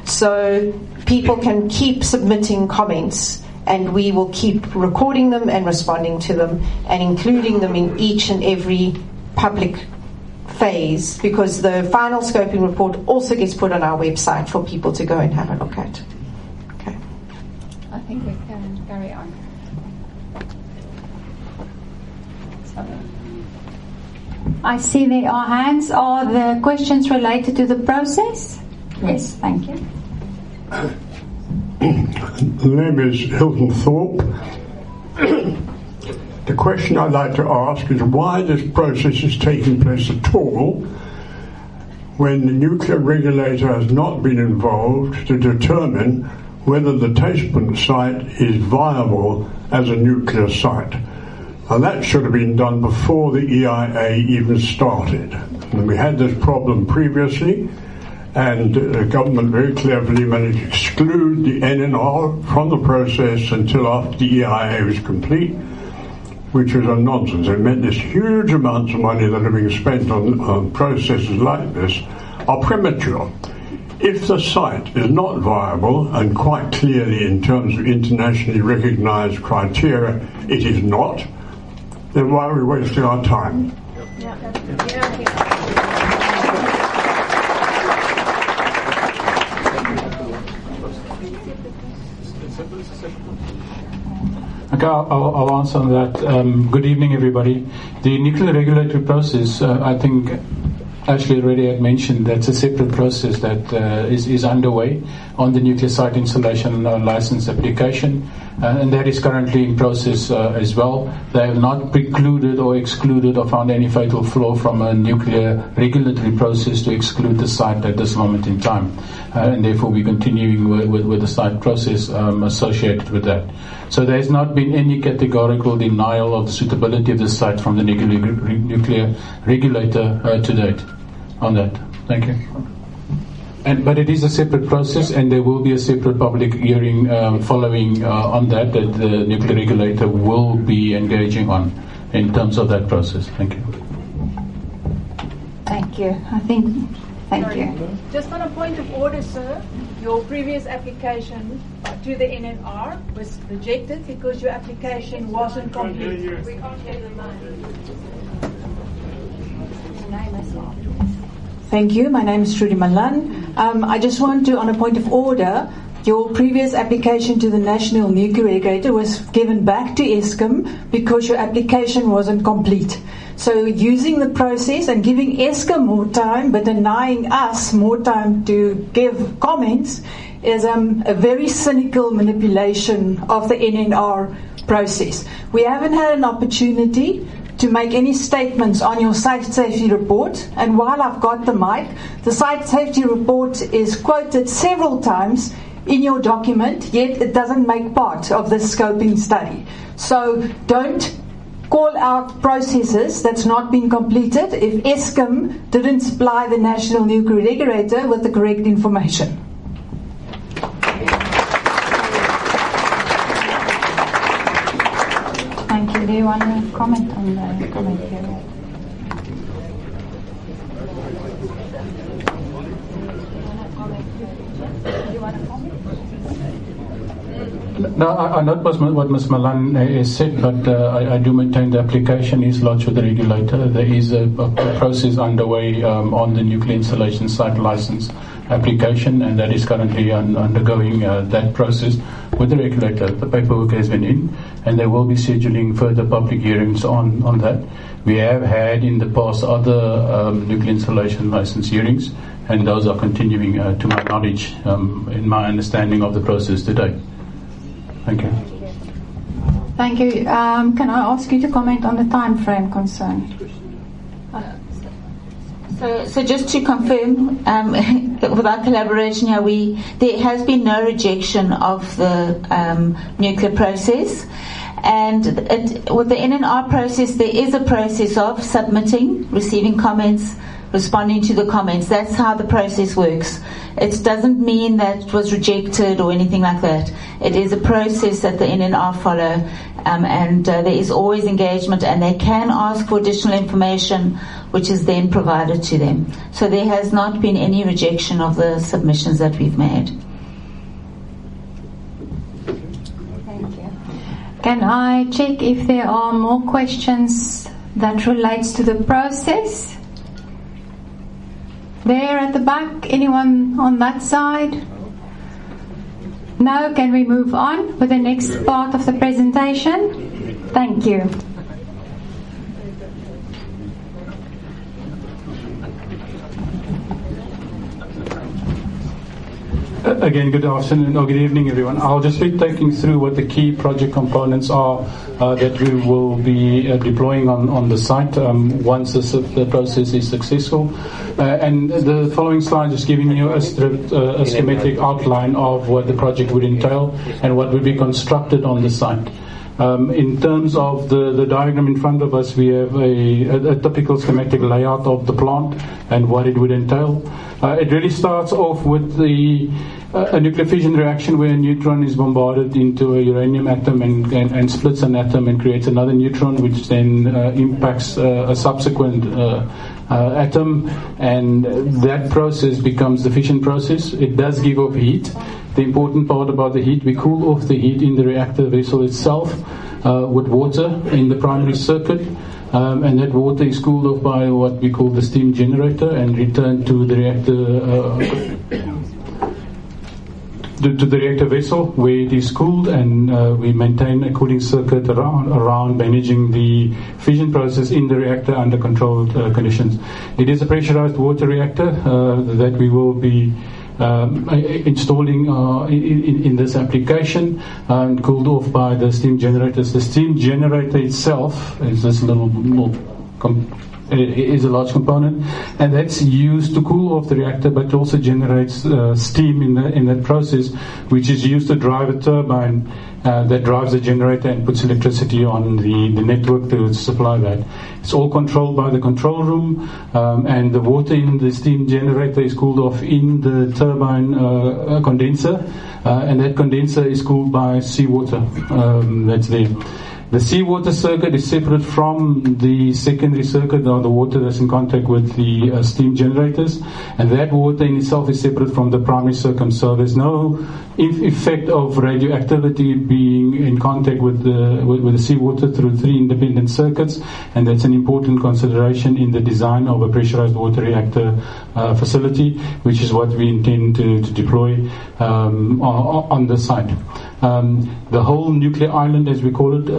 So people can keep submitting comments, and we will keep recording them and responding to them and including them in each and every public phase, because the final scoping report also gets put on our website for people to go and have a look at. Okay. I think we can carry on. I see there are hands. Are the questions related to the process? Yes, thank you. The name is Hilton Thorpe. The question I'd like to ask is why this process is taking place at all when the nuclear regulator has not been involved to determine whether the Tasepunt site is viable as a nuclear site. Now that should have been done before the EIA even started. And we had this problem previously, and the government very cleverly managed to exclude the NNR from the process until after the EIA was complete, which was a nonsense. It meant this huge amounts of money that are being spent on processes like this are premature. If the site is not viable, and quite clearly in terms of internationally recognized criteria it is not, then why are we wasting our time? Okay, I'll answer on that. Good evening, everybody. The nuclear regulatory process, I think Ashley already had mentioned, that's a separate process that is underway on the nuclear site installation license application, and that is currently in process as well. They have not precluded or excluded or found any fatal flaw from a nuclear regulatory process to exclude the site at this moment in time, and therefore we're continuing with the site process associated with that. So there's not been any categorical denial of the suitability of the site from the nuclear regulator to date on that. Thank you. But it is a separate process, and there will be a separate public hearing following on that the nuclear regulator will be engaging on in terms of that process. Thank you. Thank you. Thank you. Just on a point of order, sir, your previous application to the NNR was rejected because your application wasn't complete. We can't hear the Thank you. My name is Trudy Malan. I just want to, on a point of order, your previous application to the National Nuclear Regulator was given back to Eskom because your application wasn't complete. So using the process and giving Eskom more time but denying us more time to give comments is a very cynical manipulation of the NNR process. We haven't had an opportunity to make any statements on your site safety report, and while I've got the mic, the site safety report is quoted several times in your document, yet it doesn't make part of the scoping study. So don't call out processes that's not been completed if Eskom didn't supply the National Nuclear Regulator with the correct information. Thank you. Do you want to comment on the comment period? No, I note what Ms. Malan has said, but I do maintain the application is lodged with the regulator. There is a process underway on the nuclear installation site license application, and that is currently undergoing that process with the regulator. The paperwork has been in, and they will be scheduling further public hearings on that. We have had in the past other nuclear installation license hearings, and those are continuing to my knowledge, in my understanding of the process today. Thank you. Thank you. Can I ask you to comment on the time frame concern? So just to confirm, with our collaboration here, there has been no rejection of the nuclear process. And with the NNR process, there is a process of submitting, receiving comments, responding to the comments. That's how the process works. It doesn't mean that it was rejected or anything like that. It is a process that the NNR follow, and there is always engagement, and they can ask for additional information, which is then provided to them. So there has not been any rejection of the submissions that we've made. Thank you. Can I check if there are more questions that relates to the process? There at the back, anyone on that side? No, can we move on with the next part of the presentation? Thank you. Again, good afternoon or good evening, everyone. I'll just be taking through what the key project components are that we will be deploying on the site once the process is successful. And the following slide is giving you a schematic outline of what the project would entail and what would be constructed on the site. In terms of the diagram in front of us, we have a typical schematic layout of the plant and what it would entail. It really starts off with a nuclear fission reaction where a neutron is bombarded into a uranium atom and splits an atom and creates another neutron, which then impacts a subsequent atom, and that process becomes the fission process. It does give off heat. The important part about the heat, we cool off the heat in the reactor vessel itself with water in the primary circuit. And that water is cooled off by what we call the steam generator and returned to the reactor vessel where it is cooled, and we maintain a cooling circuit around managing the fission process in the reactor under controlled conditions. It is a pressurized water reactor that we will be installing in this application, and cooled off by the steam generators. The steam generator itself is this is a large component, and that's used to cool off the reactor, but also generates steam in that process, which is used to drive a turbine that drives the generator and puts electricity on the network to supply that. It's all controlled by the control room, and the water in the steam generator is cooled off in the turbine condenser, and that condenser is cooled by seawater that's there. The seawater circuit is separate from the secondary circuit, or the water that's in contact with the steam generators, and that water in itself is separate from the primary circuit. So there's no effect of radioactivity being in contact with the seawater through three independent circuits, and that's an important consideration in the design of a pressurized water reactor facility, which is what we intend to deploy on the site. The whole nuclear island, as we call it,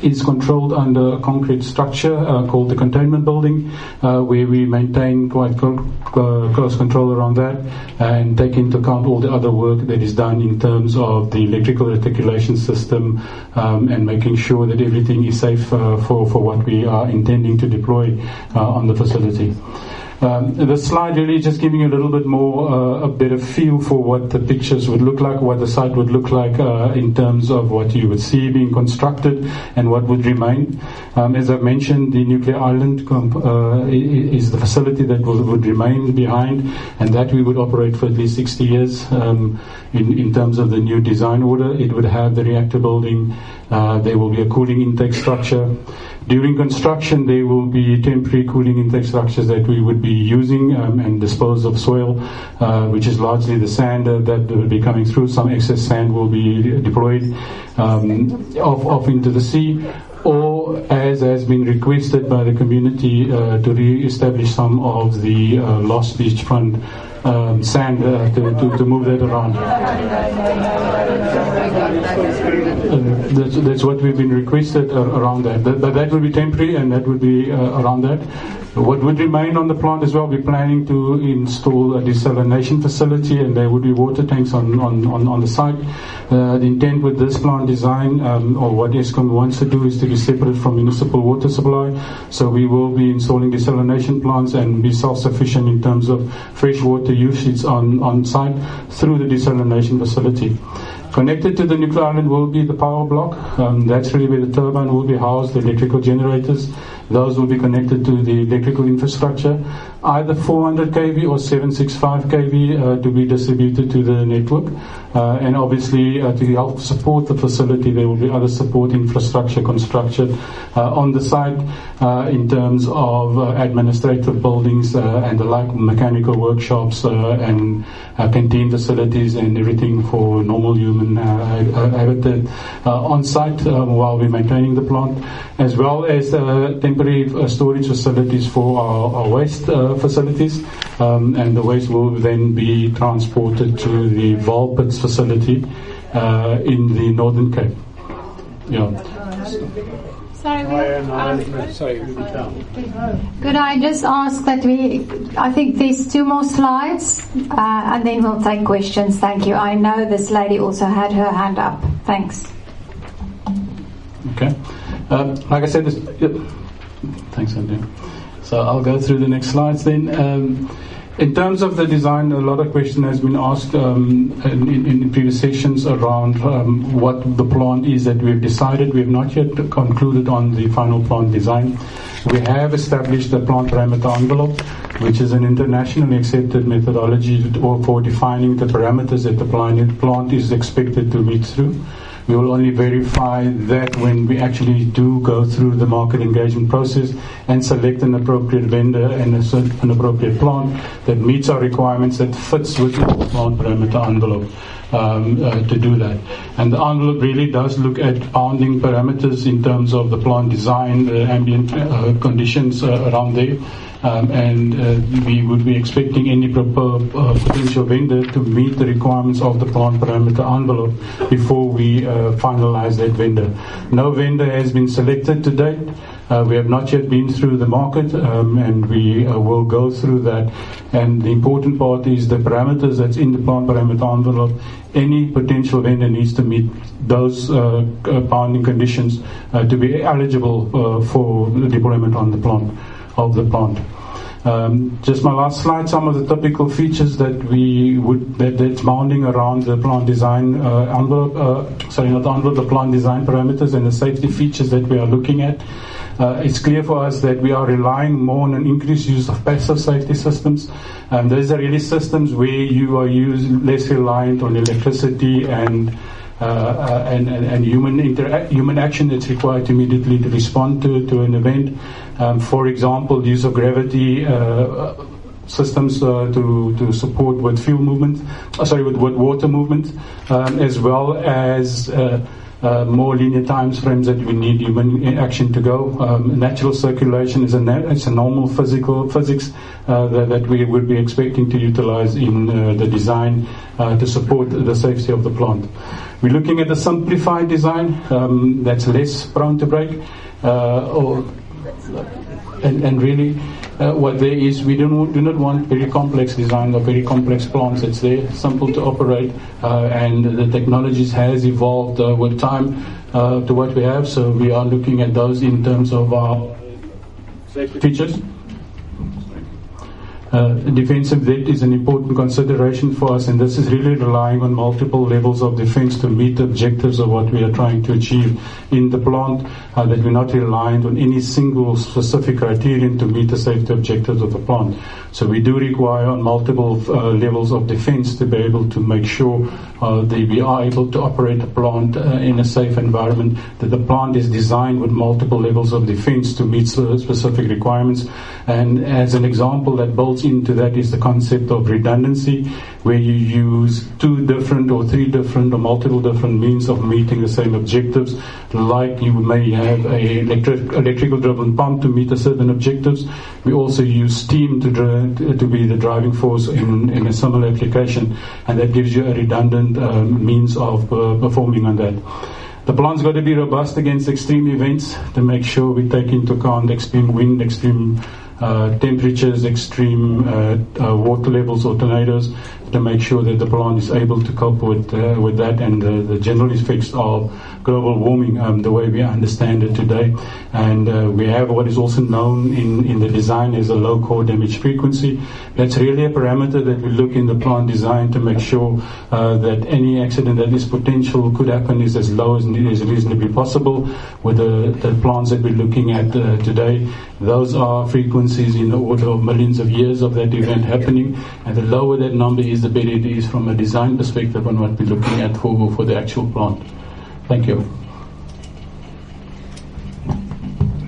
is controlled under a concrete structure called the containment building, where we maintain quite close control around that and take into account all the other work that is done in terms of the electrical reticulation system, and making sure that everything is safe for what we are intending to deploy on the facility. The slide really just giving you a little bit more, a better feel for what the pictures would look like, what the site would look like in terms of what you would see being constructed and what would remain. As I've mentioned, the nuclear island is the facility that would remain behind, and that we would operate for at least 60 years. In terms of the new design order, it would have the reactor building. There will be a cooling intake structure. During construction, there will be temporary cooling intake structures that we would be using and dispose of soil, which is largely the sand that will be coming through. Some excess sand will be deployed off into the sea, or as has been requested by the community, to re-establish some of the lost beachfront sand to move that around. That's what we've been requested around that. But that will be temporary, and that will be around that. What would remain on the plant as well, we're planning to install a desalination facility, and there would be water tanks on the site. The intent with this plant design, or what Eskom wants to do, is to be separate from municipal water supply. So we will be installing desalination plants and be self-sufficient in terms of fresh water usage on site through the desalination facility. Connected to the nuclear island will be the power block. That's really where the turbine will be housed, the electrical generators. Those will be connected to the electrical infrastructure, either 400 kV or 765 kV to be distributed to the network. And obviously, to help support the facility, there will be other support infrastructure constructed on the site in terms of administrative buildings and the like, mechanical workshops and canteen facilities and everything for normal human habitat on site while we're maintaining the plant, as well as temporary storage facilities for our waste facilities, and the waste will then be transported to the Volpits facility in the Northern Cape. Could I just ask that I think there's 2 more slides, and then we'll take questions. Thank you. I know this lady also had her hand up. Thanks. Okay. Like I said, thanks, Andrew. So I'll go through the next slides then. In terms of the design, a lot of question has been asked in previous sessions around what the plant is that we've decided. We have not yet concluded on the final plant design. We have established the plant parameter envelope, which is an internationally accepted methodology for defining the parameters that the plant is expected to meet through. We will only verify that when we actually do go through the market engagement process and select an appropriate vendor and an appropriate plant that meets our requirements, that fits within the plant parameter envelope to do that. And the envelope really does look at bounding parameters in terms of the plant design, the ambient conditions around there. And we would be expecting any potential vendor to meet the requirements of the plant parameter envelope before we finalize that vendor. No vendor has been selected to date. We have not yet been through the market, and we will go through that. And the important part is the parameters that's in the plant parameter envelope. Any potential vendor needs to meet those bounding conditions to be eligible for the deployment on the plant. Of the plant. Just my last slide, some of the typical features that that's bounding around the plant design envelope, the plant design parameters and the safety features that we are looking at. It's clear for us that we are relying more on an increased use of passive safety systems. Those are really systems where you are less reliant on electricity and human action that's required immediately to respond to an event. For example, use of gravity systems to support with with water movement, as well as more linear time frames that we need human action to go. Natural circulation is a normal physics that we would be expecting to utilize in the design to support the safety of the plant. We're looking at a simplified design that's less prone to break, and really what there is, we do not want very complex design or very complex plants. It's there, simple to operate, and the technologies has evolved with time to what we have. So we are looking at those in terms of our safety features. Defensive debt is an important consideration for us, and this is really relying on multiple levels of defense to meet the objectives of what we are trying to achieve in the plant, that we're not reliant on any single specific criterion to meet the safety objectives of the plant. So we do require on multiple levels of defense to be able to make sure that we are able to operate the plant in a safe environment, that the plant is designed with multiple levels of defense to meet specific requirements. And as an example that builds into that is the concept of redundancy, where you use 2 different or 3 different or multiple different means of meeting the same objectives. Like you may have a electrical driven pump to meet a certain objectives. We also use steam to be the driving force in a similar application, and that gives you a redundant means of performing on that. The plant's got to be robust against extreme events to make sure we take into account extreme wind, extreme temperatures, extreme water levels or tornadoes, to make sure that the plant is able to cope with that and the general effects of global warming the way we understand it today. And we have what is also known in the design as a low core damage frequency. That's really a parameter that we look in the plant design to make sure that any accident that is potential could happen is as low as reasonably possible. With the plants that we're looking at today, those are frequencies in the order of millions of years of that event happening, and the lower that number is, the better it is from a design perspective on what we're looking at for the actual plant. Thank you.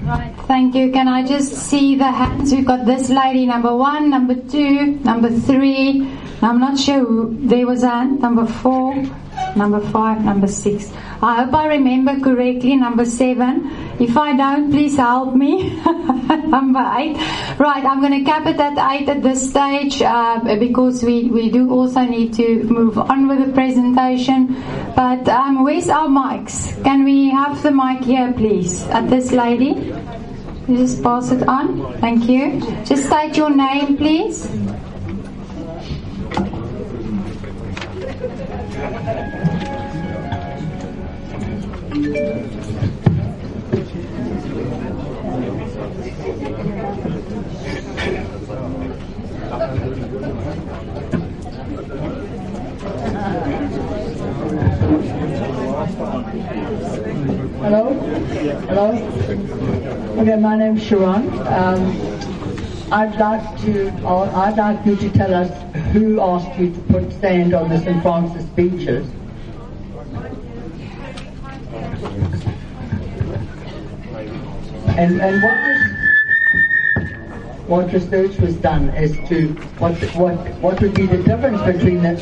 Right, thank you. Can I just see the hands? We've got this lady, number 1, number 2, number 3. I'm not sure who. There was a hand, number 4, number 5, number 6. I hope I remember correctly, number 7. If I don't, please help me. Number 8. Right, I'm going to cap it at 8 at this stage because we do also need to move on with the presentation. But where's our mics? Can we have the mic here, please, at this lady? You just pass it on. Thank you. Just state your name, please. Hello? Hello? Okay, my name's Sharon. I'd like you to tell us who asked you to put sand on the St. Francis beaches. And what research was done as to what would be the difference between the...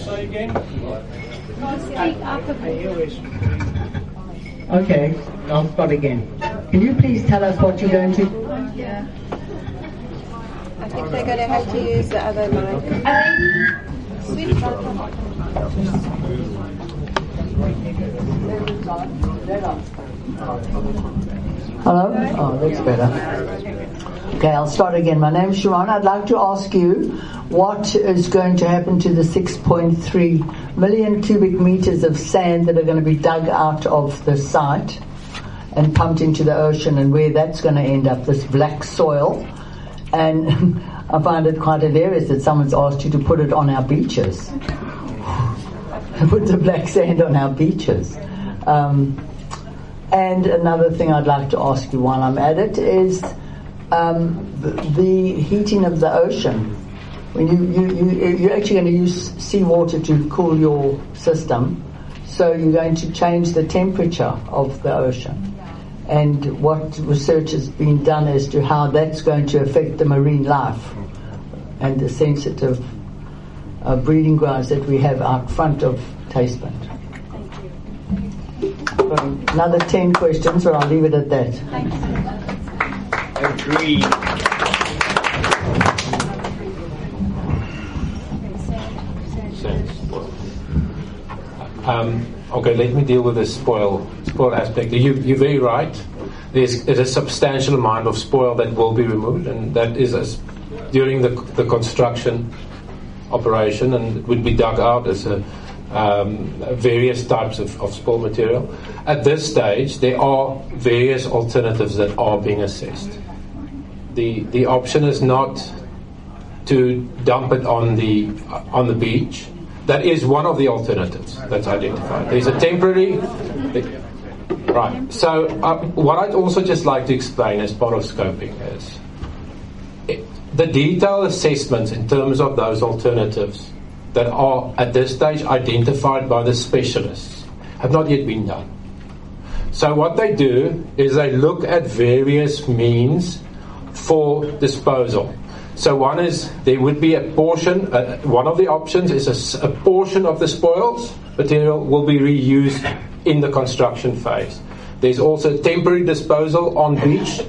Okay, I'll start again. Can you please tell us what you're going to... Yeah. I think they're going to have to use the other mic. Hello? Oh, that's better. Okay, I'll start again. My name's Sharon. I'd like to ask you what is going to happen to the 6.3 million cubic meters of sand that are going to be dug out of the site and pumped into the ocean, and where that's going to end up, this black soil. And I find it quite hilarious that someone's asked you to put it on our beaches. Put the black sand on our beaches. And another thing I'd like to ask you while I'm at it is the heating of the ocean. When you're actually going to use seawater to cool your system, so you're going to change the temperature of the ocean. And what research has been done as to how that's going to affect the marine life and the sensitive breeding grounds that we have out front of Tastepoint. Another 10 questions, or I'll leave it at that. Agreed. Okay, let me deal with the spoil aspect. You're very right. There's a substantial amount of spoil that will be removed, and that is during the construction operation, and it would be dug out as various types of spoil material. At this stage, there are various alternatives that are being assessed. The option is not to dump it on the beach. That is one of the alternatives that's identified. There's a temporary. Right. So what I'd also just like to explain as part of scoping is the detailed assessments in terms of those alternatives that are at this stage identified by the specialists have not yet been done. So what they do is they look at various means for disposal. So one is there would be a portion, one of the options is a portion of the spoils material will be reused in the construction phase. There's also temporary disposal on beach.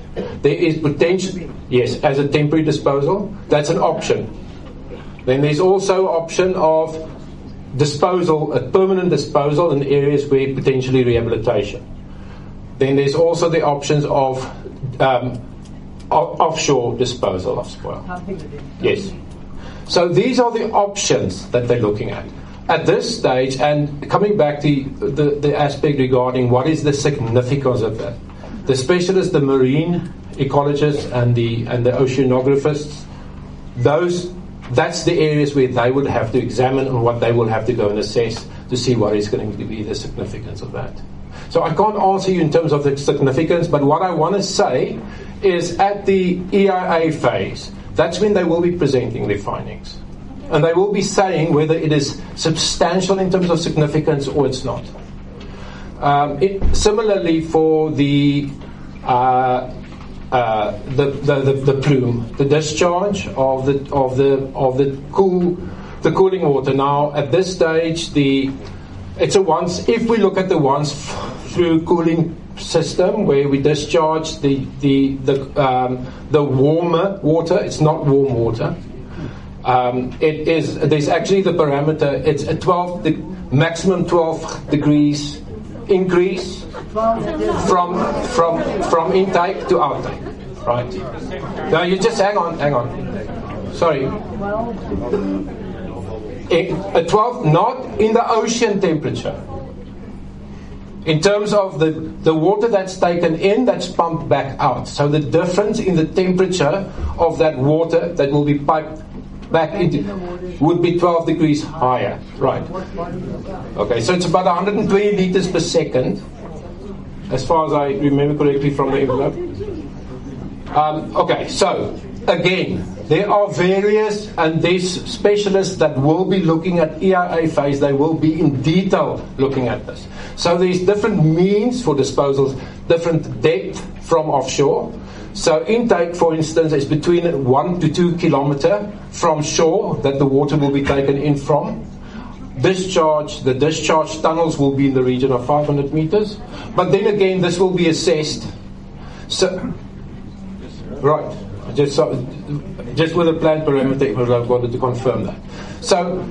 There is potential, yes, as a temporary disposal. That's an option. Then there's also option of disposal, a permanent disposal in areas where potentially rehabilitation. Then there's also the options of offshore disposal of spoil. Yes. So these are the options that they're looking at. At this stage, and coming back to the aspect regarding what is the significance of that, the specialists, the marine ecologists and the oceanographers, that's the areas where they would have to examine and what they will have to go and assess to see what is going to be the significance of that. So I can't answer you in terms of the significance, but what I want to say is at the EIA phase, that's when they will be presenting their findings. And they will be saying whether it is substantial in terms of significance or it's not. Similarly for the plume, the discharge of the cooling water. Now at this stage, if we look at the once through cooling system where we discharge the warmer water, it's not warm water. There's actually the parameter, it's a maximum 12 degrees increase from intake to outtake, right? Now you just hang on. Sorry. A 12, not in the ocean temperature. In terms of the water that's taken in, that's pumped back out. So the difference in the temperature of that water that will be piped back into would be 12 degrees higher, right? Okay, so it's about 120 liters per second, as far as I remember correctly from the envelope. Okay, so again, there are various, and these specialists that will be looking at EIA phase, they will be in detail looking at this. So there's different means for disposals, different depth from offshore. So intake, for instance, is between 1 to 2 kilometer from shore that the water will be taken in from. The discharge tunnels will be in the region of 500 meters. But then again, this will be assessed. So, right, just with a planned parameter, I wanted to confirm that. So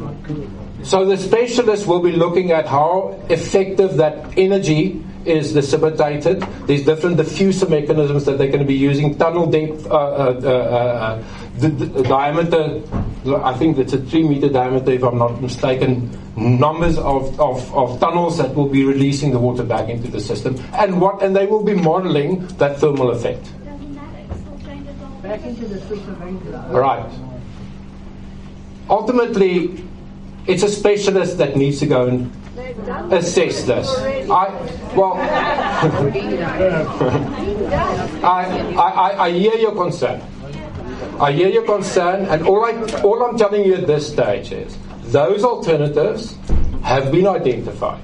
the specialists will be looking at how effective that energy is dissipated. There's different diffuser mechanisms that they're going to be using. Tunnel depth, the diameter, I think it's a 3-meter diameter if I'm not mistaken, numbers of tunnels that will be releasing the water back into the system, and they will be modeling that thermal effect. Back into the system. Right. Ultimately, it's a specialist that needs to go and assess this. I hear your concern. And all I'm telling you at this stage is those alternatives have been identified.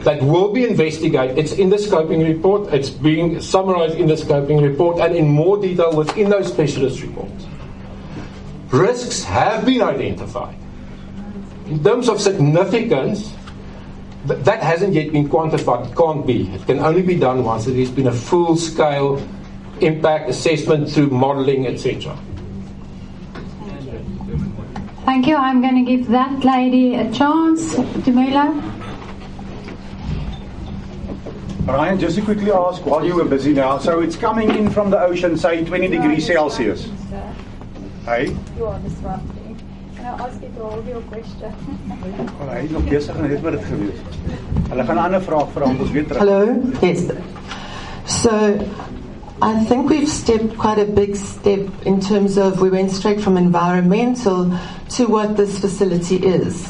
That will be investigated. It's in the scoping report. It's being summarized in the scoping report and in more detail within those specialist reports. Risks have been identified. In terms of significance, that hasn't yet been quantified. It can't be. It can only be done once there has been a full-scale impact assessment through modeling, etc. Thank you. I'm going to give that lady a chance. Dumela. Ryan, just to quickly ask while you were busy now, so it's coming in from the ocean, say 20 degrees Celsius. Hey? You are disrupting. Can I ask you to hold your question? Hy is nog besig en dit word gewees. Hulle gaan 'n ander vraag vra om ons weer terug. Hello. Yes. So I think we've stepped quite a big step in terms of we went straight from environmental to what this facility is.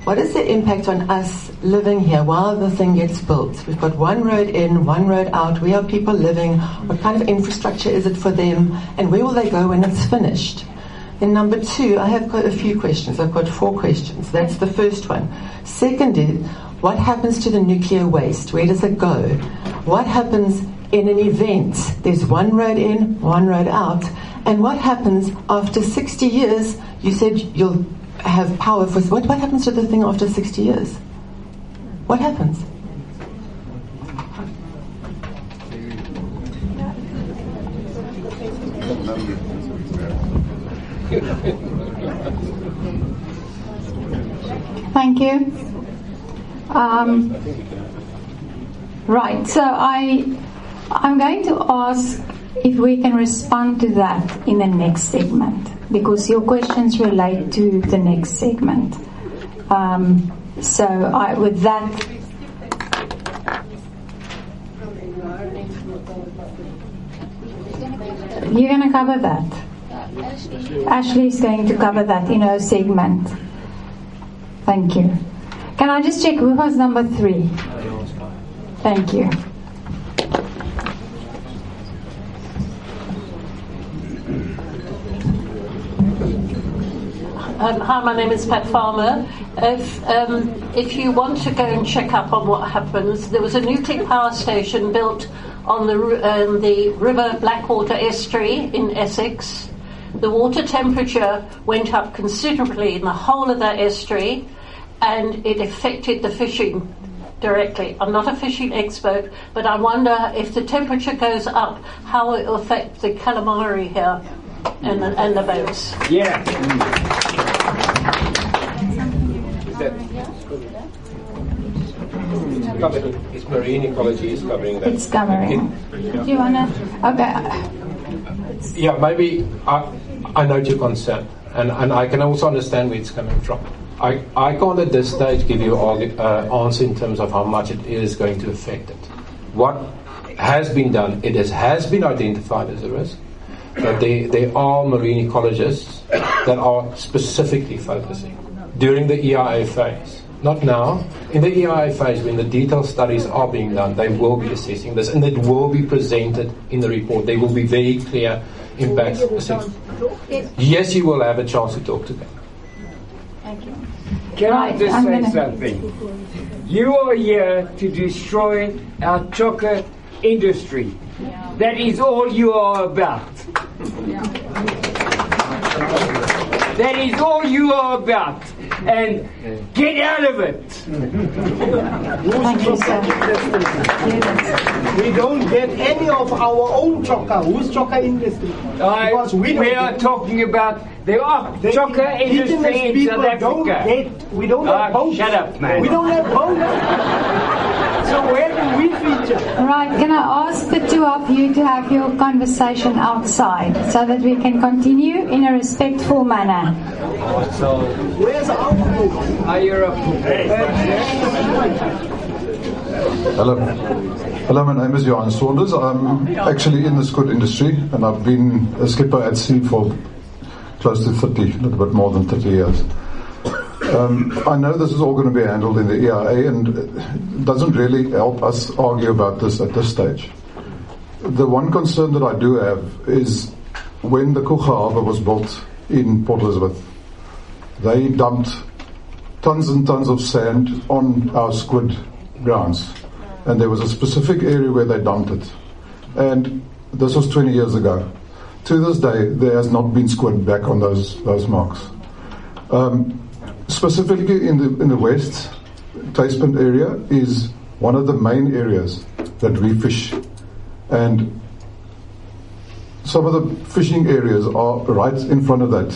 What is the impact on us living here while the thing gets built? We've got one road in, one road out. Where are people living? What kind of infrastructure is it for them? And where will they go when it's finished? Then number two, I have got a few questions. I've got 4 questions. That's the first one. Second is, what happens to the nuclear waste? Where does it go? What happens in an event? There's one road in, one road out. And what happens after 60 years? You said you'll have power for... What happens to the thing after 60 years? What happens? Thank you. Right, so I'm going to ask if we can respond to that in the next segment, because your questions relate to the next segment. With that, you're going to cover that. Ashley's going to cover that in her segment. Thank you. Can I just check who was number 3? Thank you. Hi, my name is Pat Farmer. If you want to go and check up on what happens, there was a nuclear power station built on the River Blackwater estuary in Essex. The water temperature went up considerably in the whole of that estuary, and it affected the fishing directly. I'm not a fishing expert, but I wonder if the temperature goes up, how it will affect the calamari here and the boats. Yeah. It's marine ecology is covering that. It's covering. Do you want to? Okay. Yeah, maybe I note your concern, and I can also understand where it's coming from. I can't at this stage give you an answer in terms of how much it is going to affect it. What has been done, it has been identified as a risk, but there are marine ecologists that are specifically focusing during the EIA phase. Not now. In the EIA phase, when the detailed studies are being done, they will be assessing this, and it will be presented in the report. There will be very clear impacts. Yes, you will have a chance to talk to them. Thank you. Can I just say something? You are here to destroy our chocolate industry. That is all you are about. That is all you are about. And get out of it. Thank you, sir. We don't get any of our own chocolate. Who's chocolate industry? Because we are talking about the chocolate industry in South Africa. We don't have boats. Shut up, man. We don't have boats. So where do we feature? Right, can I ask the two of you to have your conversation outside so that we can continue in a respectful manner? So, where's our boat? Are you Hello, my name is Johan Saunders. I'm actually in the squid industry, and I've been a skipper at sea for close to 30, a little bit more than 30 years. I know this is all going to be handled in the EIA, and it doesn't really help us argue about this at this stage. The one concern that I do have is when the Kruger Harbour was built in Port Elizabeth, they dumped tons and tons of sand on our squid grounds, and there was a specific area where they dumped it, and this was 20 years ago. To this day, there has not been squid back on those marks. Specifically in the west, Taspin area is one of the main areas that we fish, and some of the fishing areas are right in front of that,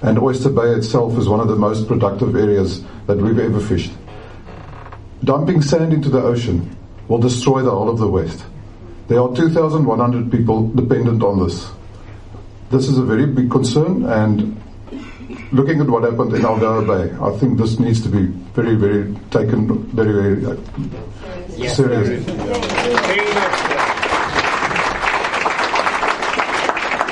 and Oyster Bay itself is one of the most productive areas that we've ever fished. Dumping sand into the ocean will destroy the whole of the west. There are 2,100 people dependent on this. This is a very big concern, and looking at what happened in Algoa Bay, I think this needs to be very, very taken very, very seriously.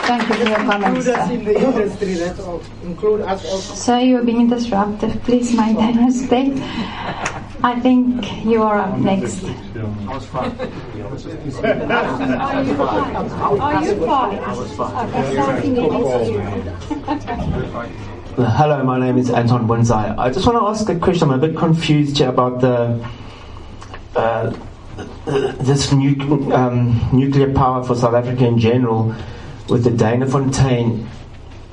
Thank you for your comments. Include us in the industry, that's all. Include us also. So you're being disruptive. Please maintain respect. I think you are up next. Are you fine? Hello, my name is Anton Bunzai. I just want to ask a question. I'm a bit confused here about this nuclear power for South Africa in general, with the Danafontein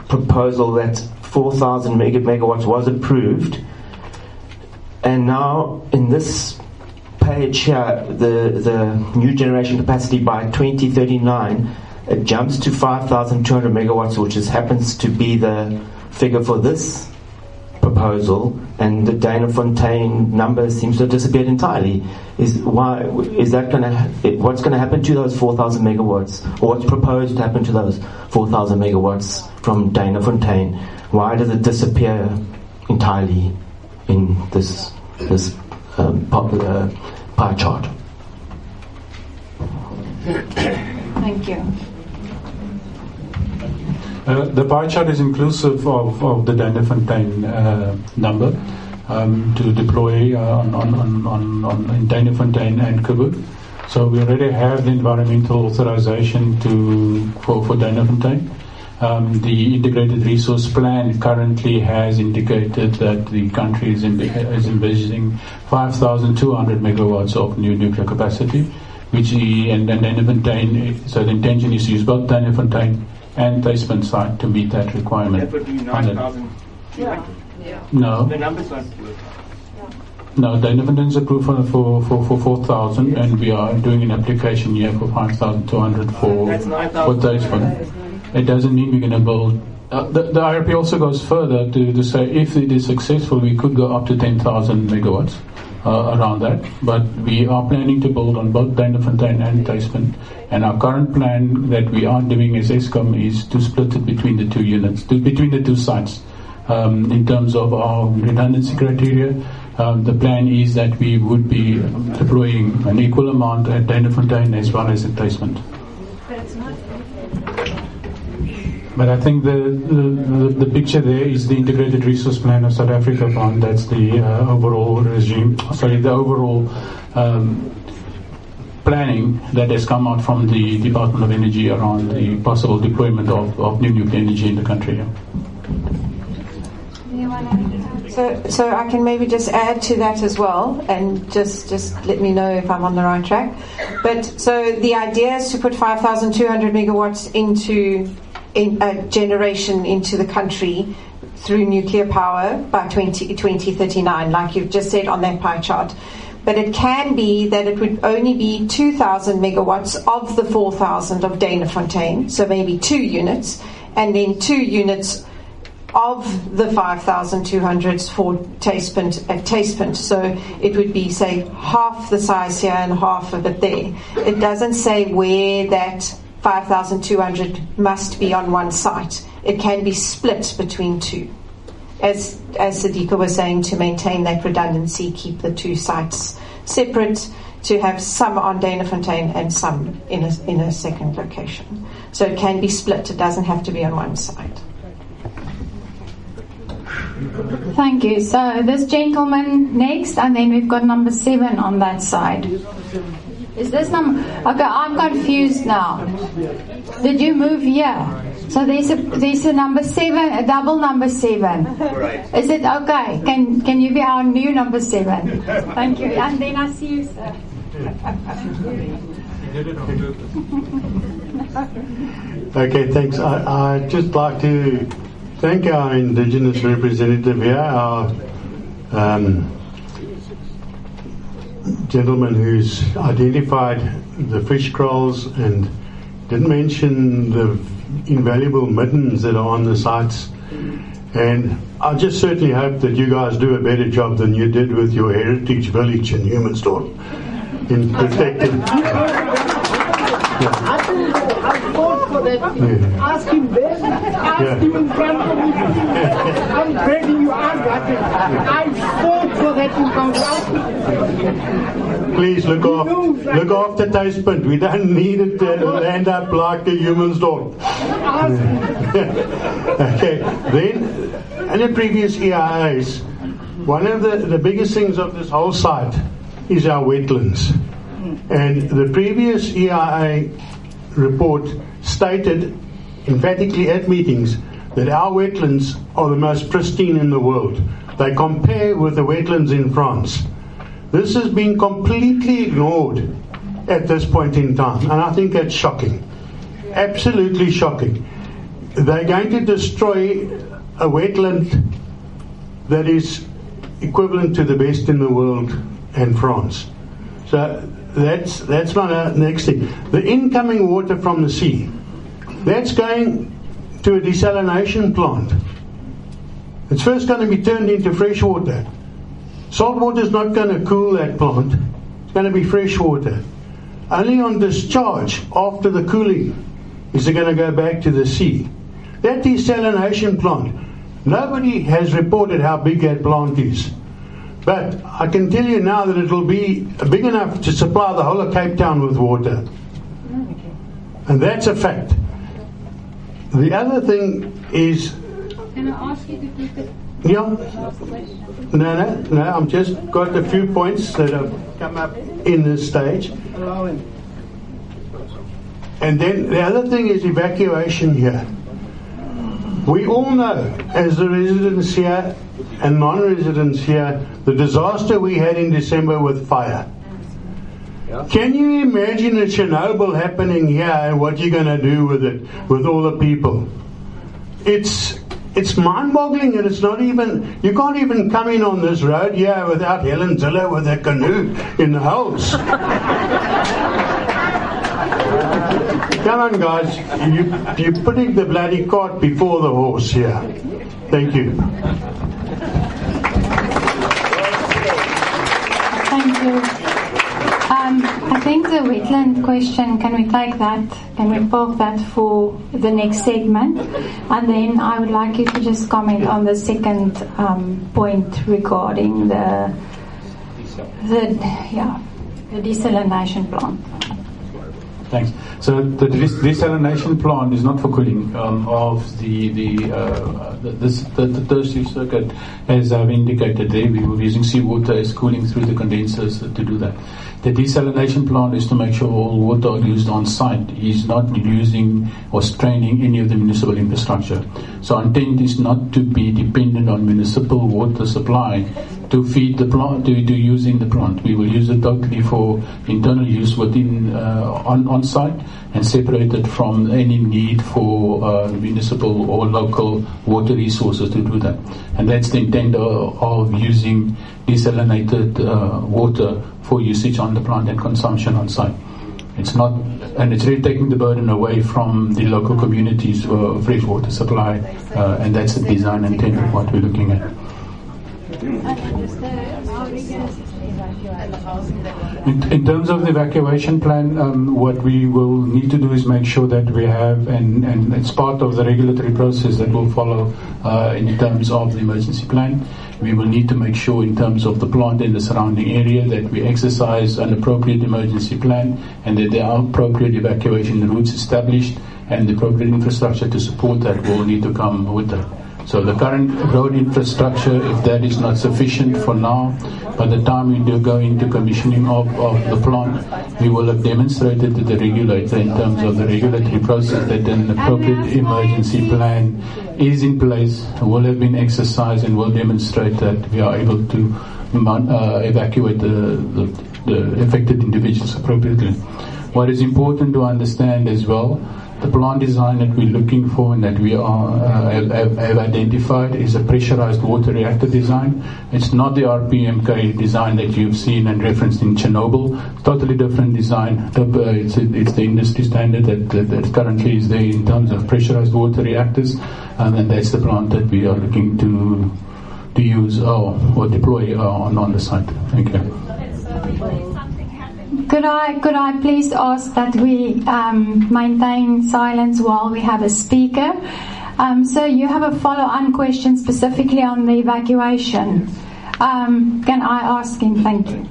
proposal that 4,000 megawatts was approved, and now in this page here, the new generation capacity by 2039, it jumps to 5,200 megawatts, which happens to be the figure for this proposal, and the Danafontein number seems to have disappeared entirely. What's going to happen to those 4,000 megawatts, or what's proposed to happen to those 4,000 megawatts from Danafontein? Why does it disappear entirely in this popular pie chart? Thank you. The pie chart is inclusive of the Danafontein number to deploy in Danafontein and Kubu. So we already have the environmental authorization for Danafontein. The integrated resource plan currently has indicated that the country is envisaging 5,200 megawatts of new nuclear capacity, and Danafontein. So the intention is to use both Danafontein and Tasman site to meet that requirement. That would be 9,000. No. The numbers aren't clear. No, Danafontein is approved for 4,000, and we are doing an application here for 5,200 for Tasman. It doesn't mean we're going to build. The IRP also goes further to say if it is successful, we could go up to 10,000 megawatts around that. But we are planning to build on both Danafontein and Tasman. And our current plan that we are doing as Eskom is to split it between the two units, between the two sites. In terms of our redundancy criteria, the plan is that we would be deploying an equal amount at Danafontein as well as at Tasman. But I think the picture there is the integrated resource plan of South Africa fund. That's the overall regime. The overall planning that has come out from the Department of Energy around the possible deployment of new nuclear energy in the country. So I can maybe just add to that as well, and just let me know if I'm on the right track. But so the idea is to put 5,200 megawatts into generation into the country through nuclear power by 2039, like you've just said on that pie chart. But it can be that it would only be 2,000 megawatts of the 4,000 of Danafontein, so maybe 2 units, and then 2 units of the 5,200s for Tasman. So it would be, say, half the size here and half of it there. It doesn't say where that 5,200 must be on one site. It can be split between two. As Sadiqa was saying, to maintain that redundancy, keep the two sites separate, to have some on Danafontein and some in a second location. So it can be split. It doesn't have to be on one site. Thank you. So this gentleman next, and then we've got number 7 on that side. Is this number? Okay, I'm confused now. Did you move here? So there's a number 7, a double number 7. Right. Is it okay? Can you be our new number 7? Thank you. And then I see you, sir. Okay, thanks. I'd just like to thank our Indigenous representative here, our gentleman who's identified the fish scrolls and didn't mention the invaluable middens that are on the sites. And I just certainly hope that you guys do a better job than you did with your heritage village in Humansdorp in protecting. I fought for that. Ask him then. Ask him in front of me. I'm begging you, ask that. I fought for that Please look after Taspint. We don't need it to land up like a human's dog. Okay, then, in the previous EIAs, one of the biggest things of this whole site is our wetlands. And the previous EIA report stated emphatically at meetings that our wetlands are the most pristine in the world. They compare with the wetlands in France. This has been completely ignored at this point in time, and I think that's shocking. Absolutely shocking. They're going to destroy a wetland that is equivalent to the best in the world and France. So that's my next thing. The incoming water from the sea, that's going to a desalination plant. It's first going to be turned into fresh water. Salt water is not going to cool that plant. It's going to be fresh water. Only on discharge after the cooling is it going to go back to the sea. That desalination plant, nobody has reported how big that plant is. But I can tell you now that it will be big enough to supply the whole of Cape Town with water. And that's a fact. The other thing is... Can I ask you to keep it? Yeah. No, I've just got a few points that have come up in this stage. And then the other thing is evacuation here. We all know, as the residents here and non-residents here, the disaster we had in December with fire. Can you imagine a Chernobyl happening here and what you're going to do with it, with all the people? It's mind-boggling, and it's not even, you can't even come in on this road here without Helen Ziller with a canoe in the house. Come on, guys, you're putting the bloody cart before the horse here. Thank you. Thank you. I think the wetland question, can we take that? Can we park that for the next segment? And then I would like you to just comment on the second point regarding the desalination plant. Thanks. So the desalination plant is not for cooling of the tertiary circuit, as I've indicated there. We were using seawater as cooling through the condensers to do that. The desalination plant is to make sure all water used on site is not using or straining any of the municipal infrastructure. So our intent is not to be dependent on municipal water supply to feed the plant, to use in the plant. We will use it totally for internal use within on site and separate it from any need for municipal or local water resources to do that. And that's the intent of using desalinated water for usage on the plant and consumption on site. It's not, and it's really taking the burden away from the local communities for fresh water supply, and that's the design intent of what we're looking at. In terms of the evacuation plan, what we will need to do is make sure that we have, and it's part of the regulatory process that will follow in terms of the emergency plan. We will need to make sure in terms of the plant and the surrounding area that we exercise an appropriate emergency plan and that there are appropriate evacuation routes established and the appropriate infrastructure to support that will need to come with that. So the current road infrastructure, if that is not sufficient for now, by the time we do go into commissioning of the plant, we will have demonstrated to the regulator in terms of the regulatory process that an appropriate emergency plan is in place, will have been exercised, and will demonstrate that we are able to evacuate the affected individuals appropriately. What is important to understand as well, the plant design that we're looking for and that we have identified is a pressurized water reactor design. It's not the RPMK design that you've seen and referenced in Chernobyl. Totally different design. It's the industry standard that currently is there in terms of pressurized water reactors, and that's the plant that we are looking to use or deploy on the site. Thank you. Could I please ask that we maintain silence while we have a speaker? So you have a follow-on question specifically on the evacuation. Can I ask him? Thank you.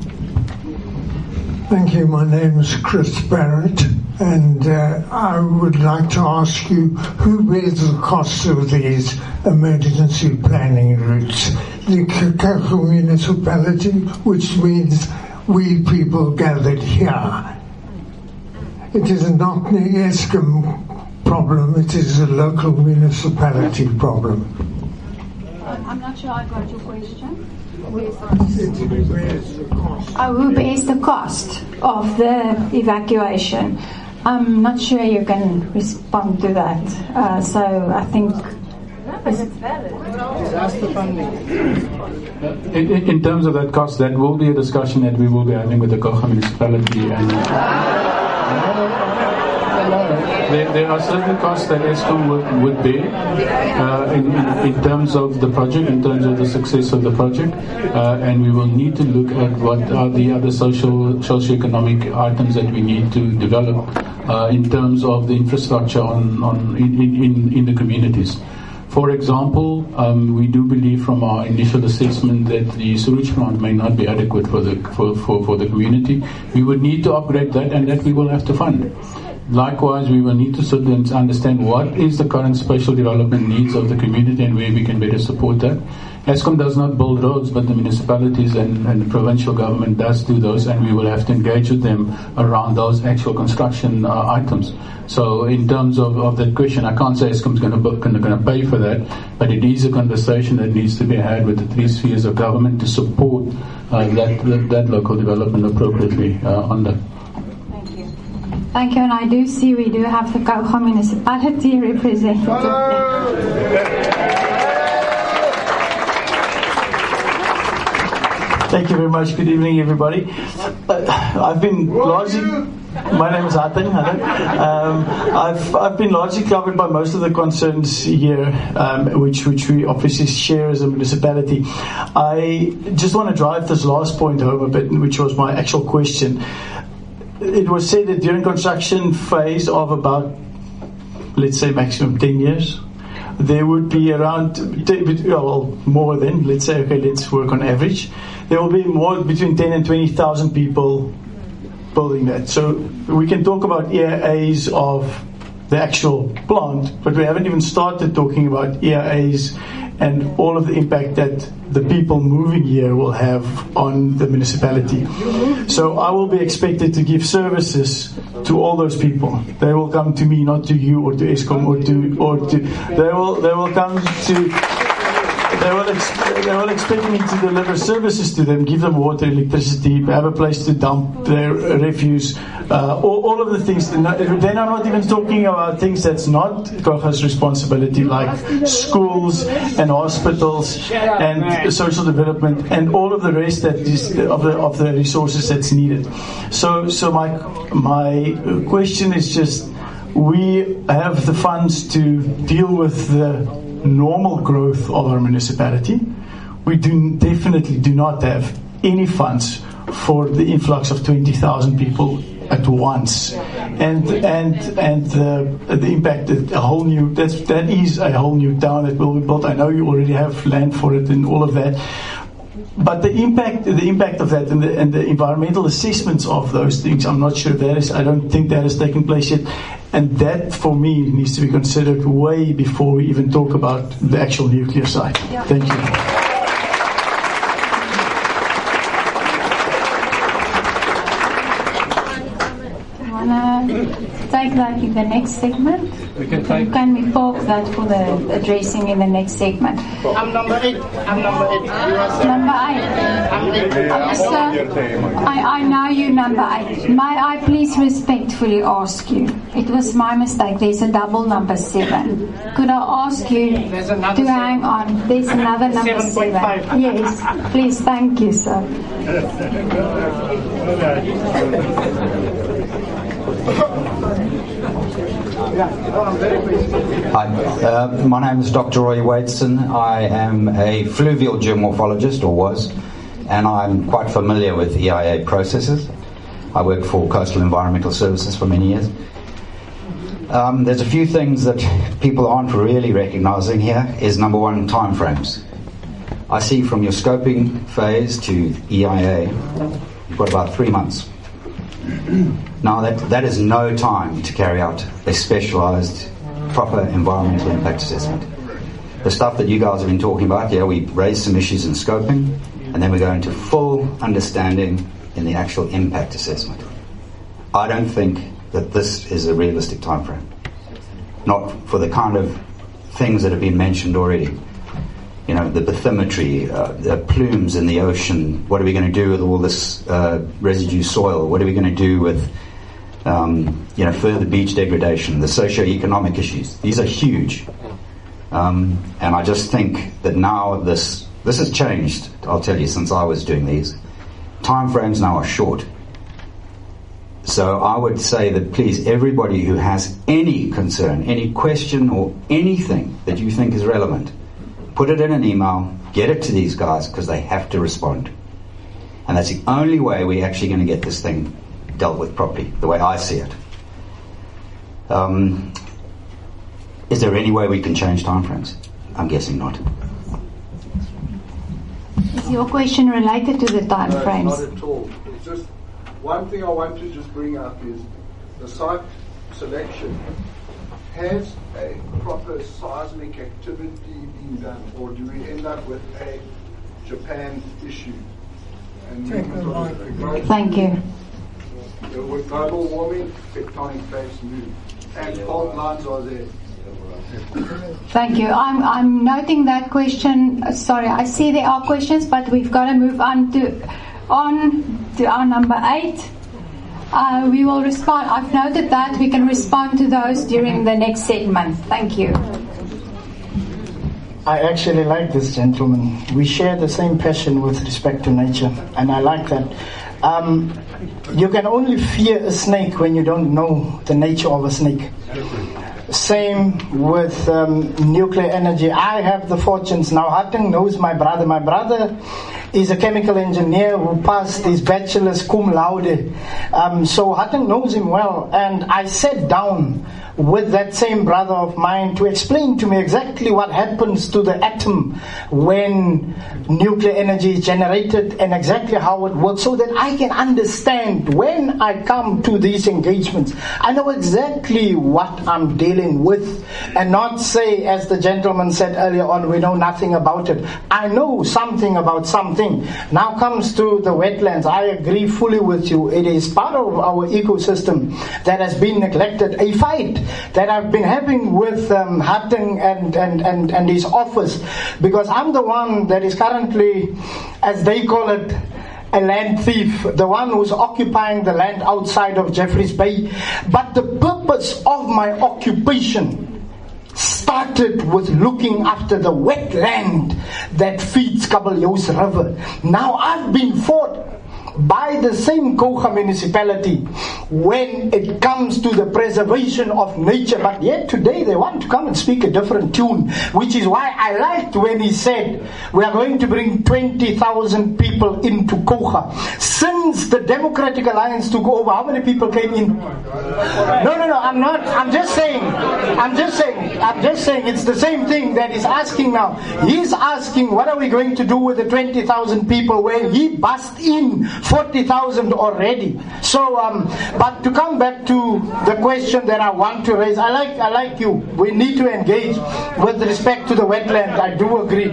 Thank you. My name is Chris Barrett, and I would like to ask you, who bears the cost of these emergency planning routes? The Kakako municipality, which means we people gathered here. It is not the Eskom problem, it is a local municipality problem. I'm not sure I got your question. Who bears the cost of the evacuation? I'm not sure you can respond to that. So I think... In terms of that cost, that will be a discussion that we will be having with the Kocha municipality. And there are certain costs that Eskom would bear in terms of the project, in terms of the success of the project, and we will need to look at what are the other socio-economic items that we need to develop in terms of the infrastructure in the communities. For example, we do believe from our initial assessment that the sewage plant may not be adequate for the community. We would need to upgrade that, and that we will have to fund. Likewise, we will need to sit and understand what is the current spatial development needs of the community and where we can better support that. Eskom does not build roads, but the municipalities and the provincial government does do those, and we will have to engage with them around those actual construction items. So in terms of that question, I can't say Eskom's going to pay for that, but it is a conversation that needs to be had with the three spheres of government to support that local development appropriately on that. Thank you, and I do see we do have the Kocha municipality representative. Thank you very much. Good evening, everybody. I've been largely... My name is Aten. I've been largely covered by most of the concerns here, which we obviously share as a municipality. I just want to drive this last point home a bit, which was my actual question. It was said that during construction phase of about, let's say, maximum 10 years, there would be around, more than, let's say, okay, let's work on average. There will be more between 10 and 20,000 people building that. So we can talk about EIAs of the actual plant, but we haven't even started talking about EIAs and all of the impact that the people moving here will have on the municipality. So I will be expected to give services to all those people. They will come to me, not to you or to Eskom they will come to. They will expect me to deliver services to them, give them water, electricity, have a place to dump their refuse, all of the things. Then I'm not even talking about things that's not Kocha's responsibility, like schools and hospitals and social development and all of the rest that is of the resources that's needed. So my question is just, we have the funds to deal with the normal growth of our municipality. We definitely do not have any funds for the influx of 20,000 people at once, and the impact that that is a whole new town that will be built. I know you already have land for it and all of that, but the impact of that and the environmental assessments of those things, I'm not sure I don't think that has taken place yet. And that, for me, needs to be considered way before we even talk about the actual nuclear site. Yeah. Thank you. You want to take that in the next segment? Can we park that for the addressing in the next segment? I'm number 8. Number 8. Sir, I know you number 8. May I please respectfully ask you? It was my mistake. There's a double number 7. Could I ask you to hang on? There's another number 7. Yes, please. Thank you, sir. Hi, my name is Dr. Roy Wadeson. I am a fluvial geomorphologist, or was, and I'm quite familiar with EIA processes. I worked for Coastal Environmental Services for many years. There's a few things that people aren't really recognizing here. Is number one, timeframes. I see from your scoping phase to EIA, you've got about 3 months. Now that is no time to carry out a specialised, proper environmental impact assessment. The stuff that you guys have been talking about, yeah, we raised some issues in scoping, and then we go into full understanding in the actual impact assessment. I don't think that this is a realistic time frame. Not for the kind of things that have been mentioned already. You know, the bathymetry, the plumes in the ocean. What are we going to do with all this residue soil? What are we going to do with, further beach degradation, the socio-economic issues? These are huge. And I just think that now this has changed, I'll tell you, since I was doing these. Time frames now are short. So I would say that please, everybody who has any concern, any question or anything that you think is relevant, put it in an email, get it to these guys, because they have to respond. And that's the only way we're actually going to get this thing dealt with properly, the way I see it. Is there any way we can change timeframes? I'm guessing not. Is your question related to the timeframes? No, not at all. It's just one thing I want to just bring up is the site selection. Has a proper seismic activity been done, or do we end up with a Japan issue? And Thank you. With global warming, tectonic plates move, and fault lines are there. Thank you. I'm noting that question. Sorry, I see there are questions, but we've got to move on to our number 8. We will respond. I've noted that we can respond to those during the next segment. Thank you. I actually like this gentleman. We share the same passion with respect to nature, and I like that. You can only fear a snake when you don't know the nature of a snake. Same with nuclear energy. I have the fortunes now. Harting knows my brother. My brother is a chemical engineer who passed his bachelor's cum laude. So Harting knows him well. And I sat down with that same brother of mine to explain to me exactly what happens to the atom when nuclear energy is generated and exactly how it works, so that I can understand when I come to these engagements. I know exactly what I'm dealing with, and not say, as the gentleman said earlier on, we know nothing about it. I know something about something. Now comes to the wetlands. I agree fully with you. It is part of our ecosystem that has been neglected. A fight that I've been having with Harting and his office, because I'm the one that is currently, as they call it, a land thief, the one who's occupying the land outside of Jeffreys Bay. But the purpose of my occupation started with looking after the wetland that feeds Kabeljous River. Now I've been fought by the same Koga municipality when it comes to the preservation of nature, but yet today they want to come and speak a different tune, which is why I liked when he said we are going to bring 20,000 people into Koga. Since the Democratic Alliance took over, how many people came in? No, I'm not. I'm just saying it's the same thing that he's asking now. He's asking what are we going to do with the 20,000 people when he bust in 40,000 already. So, but to come back to the question that I want to raise, I like you. We need to engage with respect to the wetland. I do agree.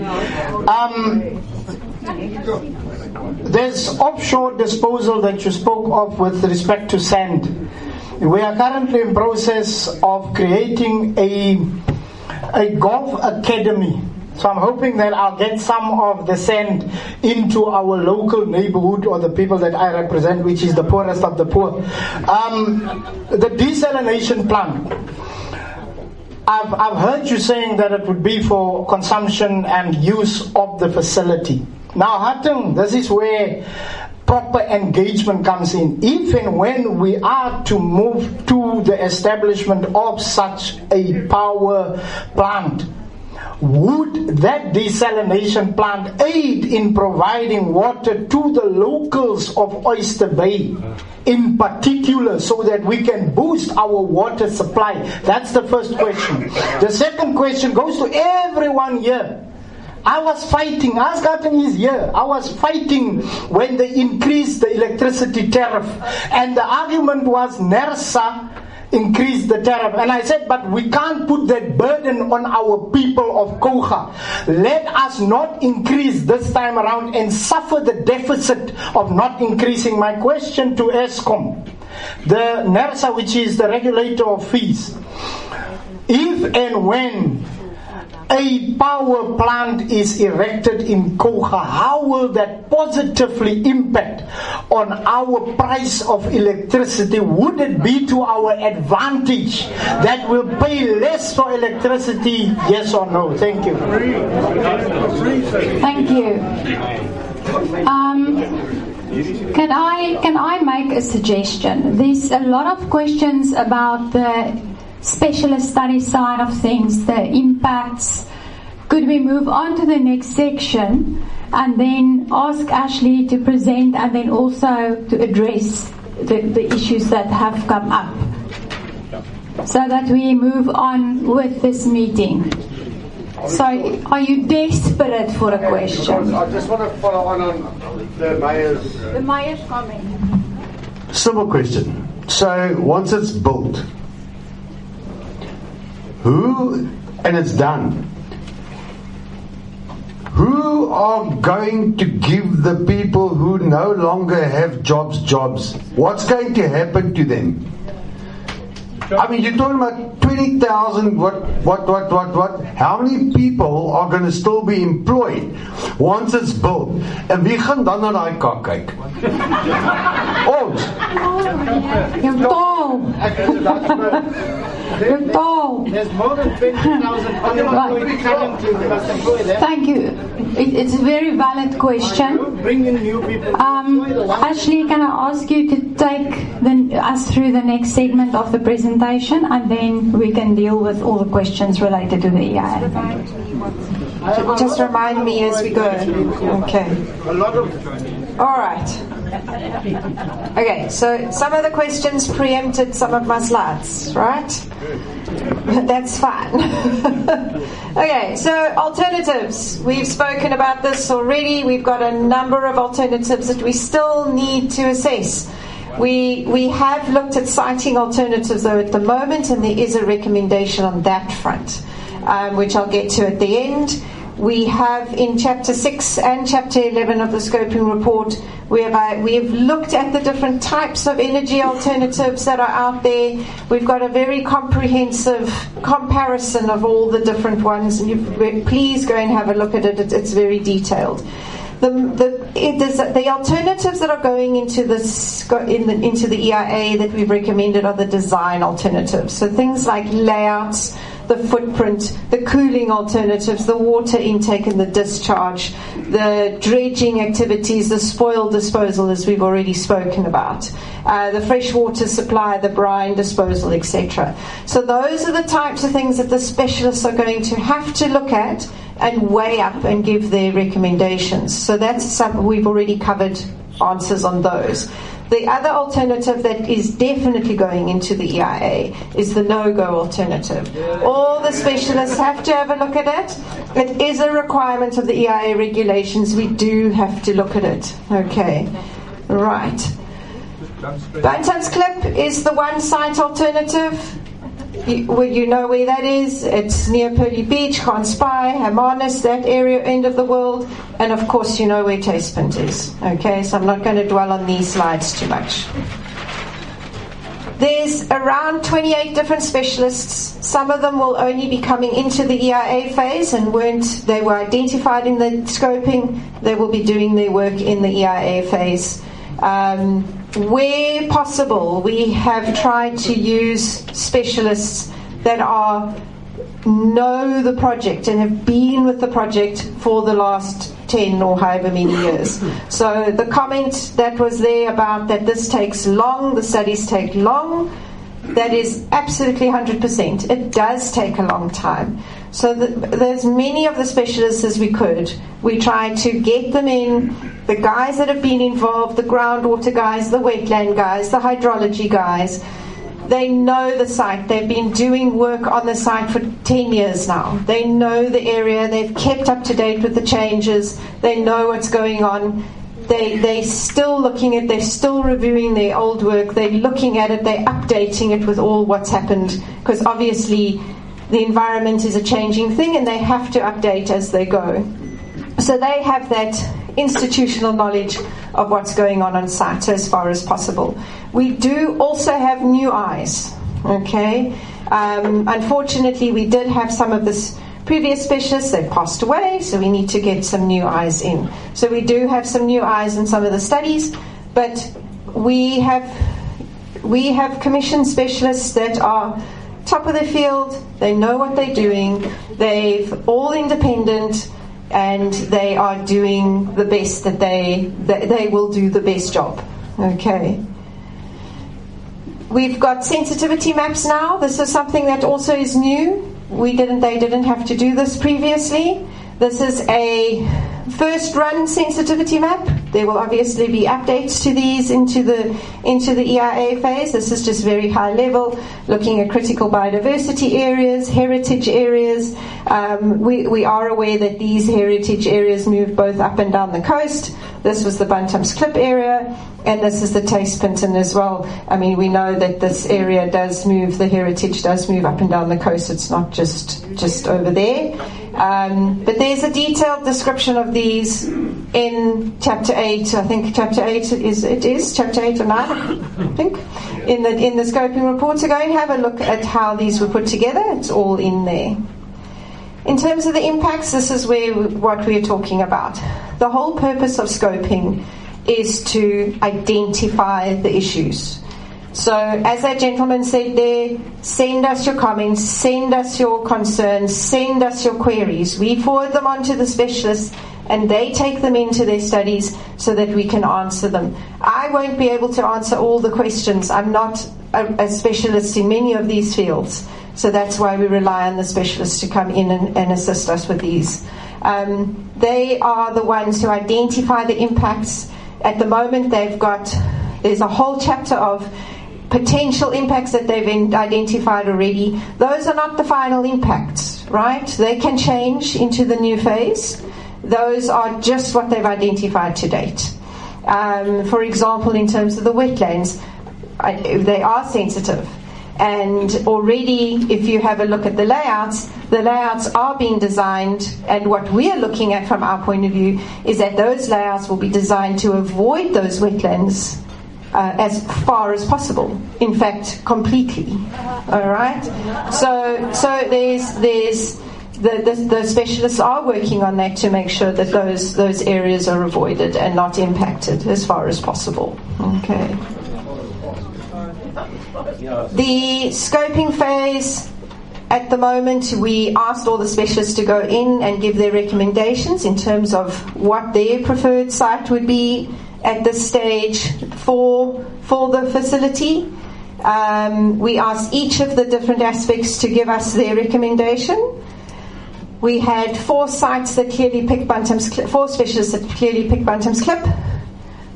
There's offshore disposal that you spoke of with respect to sand. We are currently in process of creating a golf academy. So I'm hoping that I'll get some of the sand into our local neighborhood, or the people that I represent, which is the poorest of the poor. The desalination plant. I've heard you saying that it would be for consumption and use of the facility. Now, Harting, this is where proper engagement comes in. If and when we are to move to the establishment of such a power plant, would that desalination plant aid in providing water to the locals of Oyster Bay in particular, so that we can boost our water supply? That's the first question. The second question goes to everyone here. I was fighting, Asgarten is here, I was fighting when they increased the electricity tariff, and the argument was NERSA increased the tariff, and I said, but we can't put that burden on our people of Kouga. Let us not increase this time around and suffer the deficit of not increasing. My question to Eskom, the NERSA, which is the regulator of fees, if and when a power plant is erected in Kouga, how will that positively impact on our price of electricity? Would it be to our advantage that we'll pay less for electricity? Yes or no? Thank you. Thank you. Can I make a suggestion? There's a lot of questions about the specialist study side of things, the impacts. Could we move on to the next section and then ask Ashley to present and then also to address the issues that have come up, so that we move on with this meeting? So, are you desperate for a question? I just want to follow on the mayor's comment. Simple question. So, once it's built, and it's done, who are going to give the people who no longer have jobs? What's going to happen to them? I mean, you're talking about 20,000, what? How many people are going to still be employed once it's built? En wie gaan dan na daai kak kyk? Ons. There's more than 20,000 unemployed currently. We must employ them. Thank you. It's a very valid question. Bring in new people. Ashley, can I ask you to take us through the next segment of the presentation, and then we can deal with all the questions related to the EIA. Just remind me as we go. Okay. All right. Okay, so some of the questions preempted some of my slides, right? That's fine. Okay, so alternatives. We've spoken about this already. We've got a number of alternatives that we still need to assess. We have looked at citing alternatives though at the moment, and there is a recommendation on that front, which I'll get to at the end. We have in Chapter 6 and Chapter 11 of the Scoping Report, whereby we have looked at the different types of energy alternatives that are out there. We've got a very comprehensive comparison of all the different ones. Please go and have a look at it. It's very detailed. The alternatives that are going into the EIA that we've recommended are the design alternatives. So things like layouts, the footprint, the cooling alternatives, the water intake and the discharge, the dredging activities, the spoil disposal, as we've already spoken about, the freshwater supply, the brine disposal, etc. So those are the types of things that the specialists are going to have to look at and weigh up and give their recommendations. So that's something we've already covered answers on those. The other alternative that is definitely going into the EIA is the no-go alternative. All the specialists have to have a look at it. It is a requirement of the EIA regulations. We do have to look at it. Okay, right. Bantansklip is the one-site alternative. You know where that is. It's near Pearly Beach, Conspire, Hermanus, that area, end of the world. And of course you know where Taspint is. Okay, so I'm not going to dwell on these slides too much. There's around 28 different specialists. Some of them will only be coming into the EIA phase and they were identified in the scoping. They will be doing their work in the EIA phase. Where possible, we have tried to use specialists that know the project and have been with the project for the last 10 or however many years. So the comment that was there about that this takes long, the studies take long, that is absolutely 100%. It does take a long time. So there's many of the specialists as we could. We tried to get them in, the guys that have been involved, the groundwater guys, the wetland guys, the hydrology guys, They know the site. They've been doing work on the site for 10 years now. They know the area. They've kept up to date with the changes. They know what's going on. They're still looking at, they're still reviewing their old work. They're looking at it. They're updating it with all what's happened, because obviously the environment is a changing thing and they have to update as they go. So they have that institutional knowledge of what's going on site as far as possible. We do also have new eyes, okay? Unfortunately, we did have some of this previous specialists, they passed away, so we need to get some new eyes in. So we do have some new eyes in some of the studies, but we have commissioned specialists that are top of their field, they know what they're doing, they're all independent, and they are doing the best that they will do the best job. Okay. We've got sensitivity maps now. This is something that also is new. They didn't have to do this previously. This is a first run sensitivity map. There will obviously be updates to these into the EIA phase. This is just very high level, looking at critical biodiversity areas, heritage areas. We are aware that these heritage areas move both up and down the coast. This was the Bantams Klip area, and this is the Tacepinton as well. I mean, we know that this area does move, the heritage does move up and down the coast. It's not just over there. But there's a detailed description of these in Chapter 8. I think Chapter 8 is Chapter 8 or 9, I think, in the scoping report. So go and have a look at how these were put together. It's all in there. In terms of the impacts, this is what we're talking about. The whole purpose of scoping is to identify the issues. So, as that gentleman said there, send us your comments, send us your concerns, send us your queries. We forward them on to the specialists and they take them into their studies so that we can answer them. I won't be able to answer all the questions. I'm not a specialist in many of these fields. So that's why we rely on the specialists to come in and assist us with these. They are the ones who identify the impacts. At the moment, there's a whole chapter of potential impacts that they've identified already. Those are not the final impacts, right? They can change into the new phase. Those are just what they've identified to date. For example, in terms of the wetlands, they are sensitive. And already, if you have a look at the layouts are being designed, and what we're looking at from our point of view is that those layouts will be designed to avoid those wetlands as far as possible. In fact, completely. All right. So there's the specialists are working on that to make sure that those areas are avoided and not impacted as far as possible. Okay. The scoping phase, at the moment, we asked all the specialists to go in and give their recommendations in terms of what their preferred site would be at this stage for the facility. We asked each of the different aspects to give us their recommendation. We had 4 sites that clearly picked Bantams Klip, 4 specialists that clearly picked Bantams Klip.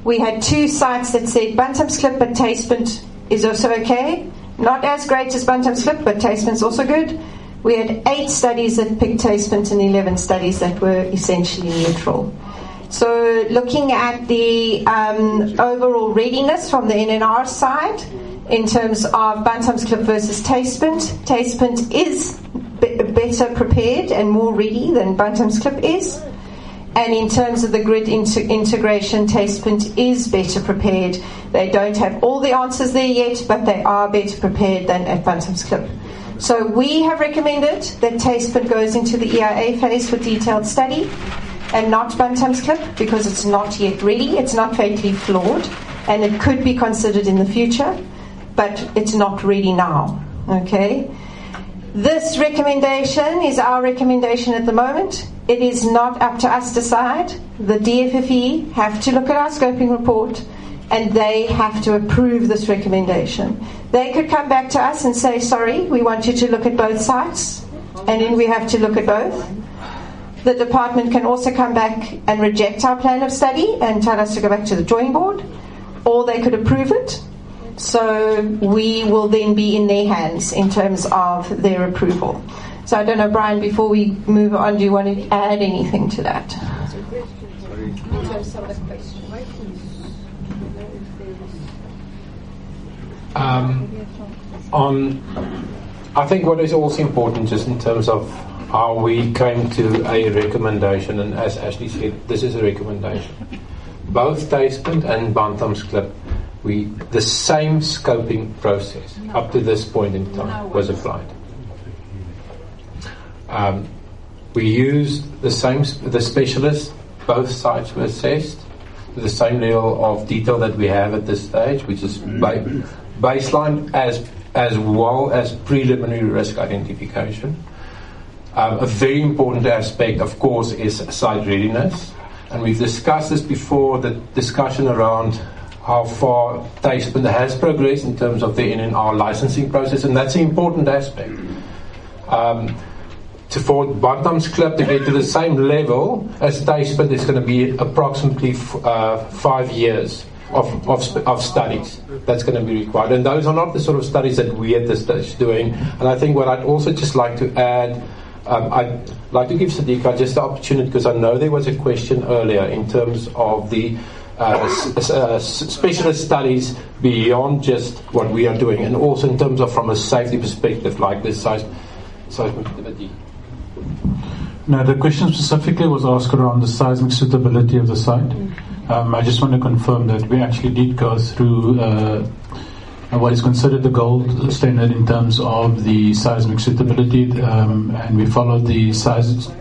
We had 2 sites that said Bantams Klip, but Tacepint is also okay. Not as great as Bantams Klip, but Tacepint's also good. We had 8 studies that picked Tacepint and 11 studies that were essentially neutral. So looking at the overall readiness from the NNR side, in terms of Bantams Klip versus Tacepint is better prepared and more ready than Bantams Klip is. And in terms of the grid integration, Tacepint is better prepared. They don't have all the answers there yet, but they are better prepared than at Bantams Klip. So we have recommended that Tacepint goes into the EIA phase for detailed study and not Bantams Klip, because it's not yet ready, it's not fatally flawed, and it could be considered in the future, but it's not ready now. Okay? This recommendation is our recommendation at the moment. It is not up to us to decide. The DFFE have to look at our scoping report and they have to approve this recommendation. They could come back to us and say, sorry, we want you to look at both sites, and then we have to look at both. The department can also come back and reject our plan of study and tell us to go back to the drawing board, or they could approve it. So we will then be in their hands in terms of their approval. So I don't know, Brian, before we move on, do you want to add anything to that? I think what is also important just in terms of how we came to a recommendation, and as Ashley said, this is a recommendation. Both Tuispunt and Bantamsklip, the same scoping process up to this point in time was applied. We used the specialists, both sites were assessed to the same level of detail that we have at this stage, which is baseline as well as preliminary risk identification. A very important aspect, of course, is site readiness. And we've discussed this before, the discussion around how far Tuispunt has progressed in terms of the NNR licensing process, and that's an important aspect. For Bantamsklip to get to the same level as Tuispunt is going to be approximately 5 years of studies that's going to be required. And those are not the sort of studies that we at this stage doing. And I think what I'd also just like to add, I'd like to give Sadiqa just the opportunity, because I know there was a question earlier in terms of the specialist studies beyond just what we are doing, and also in terms of from a safety perspective, like this seismicity. Now, the question specifically was asked around the seismic suitability of the site. I just want to confirm that we actually did go through what is considered the gold standard in terms of the seismic suitability, and we followed the seismic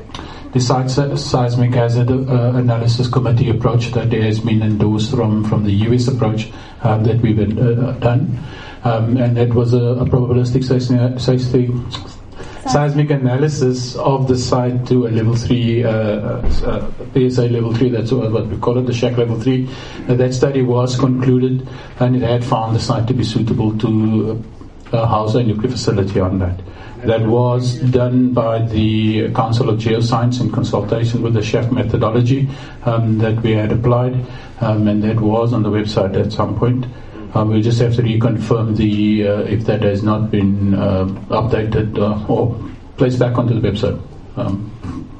hazard analysis committee approach that has been endorsed from the US approach that we've done, and that was a probabilistic seismic analysis of the site to a level 3 PSA level 3, that's what we call it, the SHAC level 3. That study was concluded, and it had found the site to be suitable to house a nuclear facility on that. That was done by the Council of Geoscience in consultation with the SHAC methodology that we had applied, and that was on the website at some point. We just have to reconfirm if that has not been updated or placed back onto the website.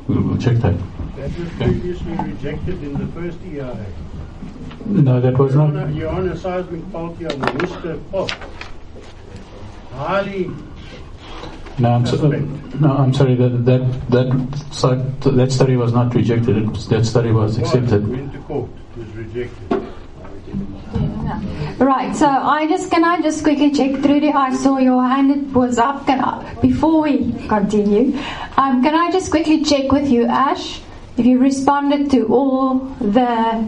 We'll check that. That was previously rejected in the first EIA. No, that was not. You're on a seismic fault here on the Worcester fault. Highly. No, I'm sorry. That study was not rejected. That study was accepted. It went to court. It was rejected. Right, so can I just quickly check, Trudy, I saw your hand, it was up. Before we continue, can I just quickly check with you, Ash, if you responded to all the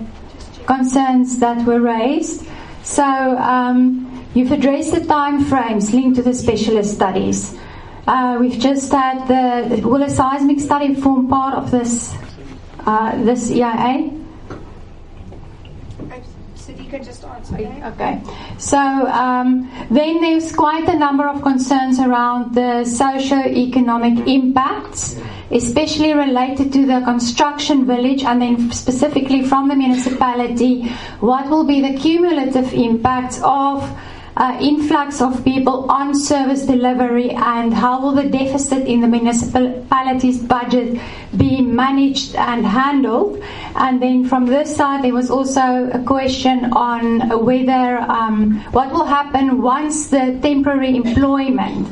concerns that were raised? So you've addressed the time frames linked to the specialist studies. We've just had will a seismic study form part of this EIA? Just answer that. Okay. So then there's quite a number of concerns around the socio-economic impacts, especially related to the construction village, and then specifically from the municipality, what will be the cumulative impacts of influx of people on service delivery, and how will the deficit in the municipality's budget be managed and handled. And then from this side there was also a question on whether what will happen once the temporary employment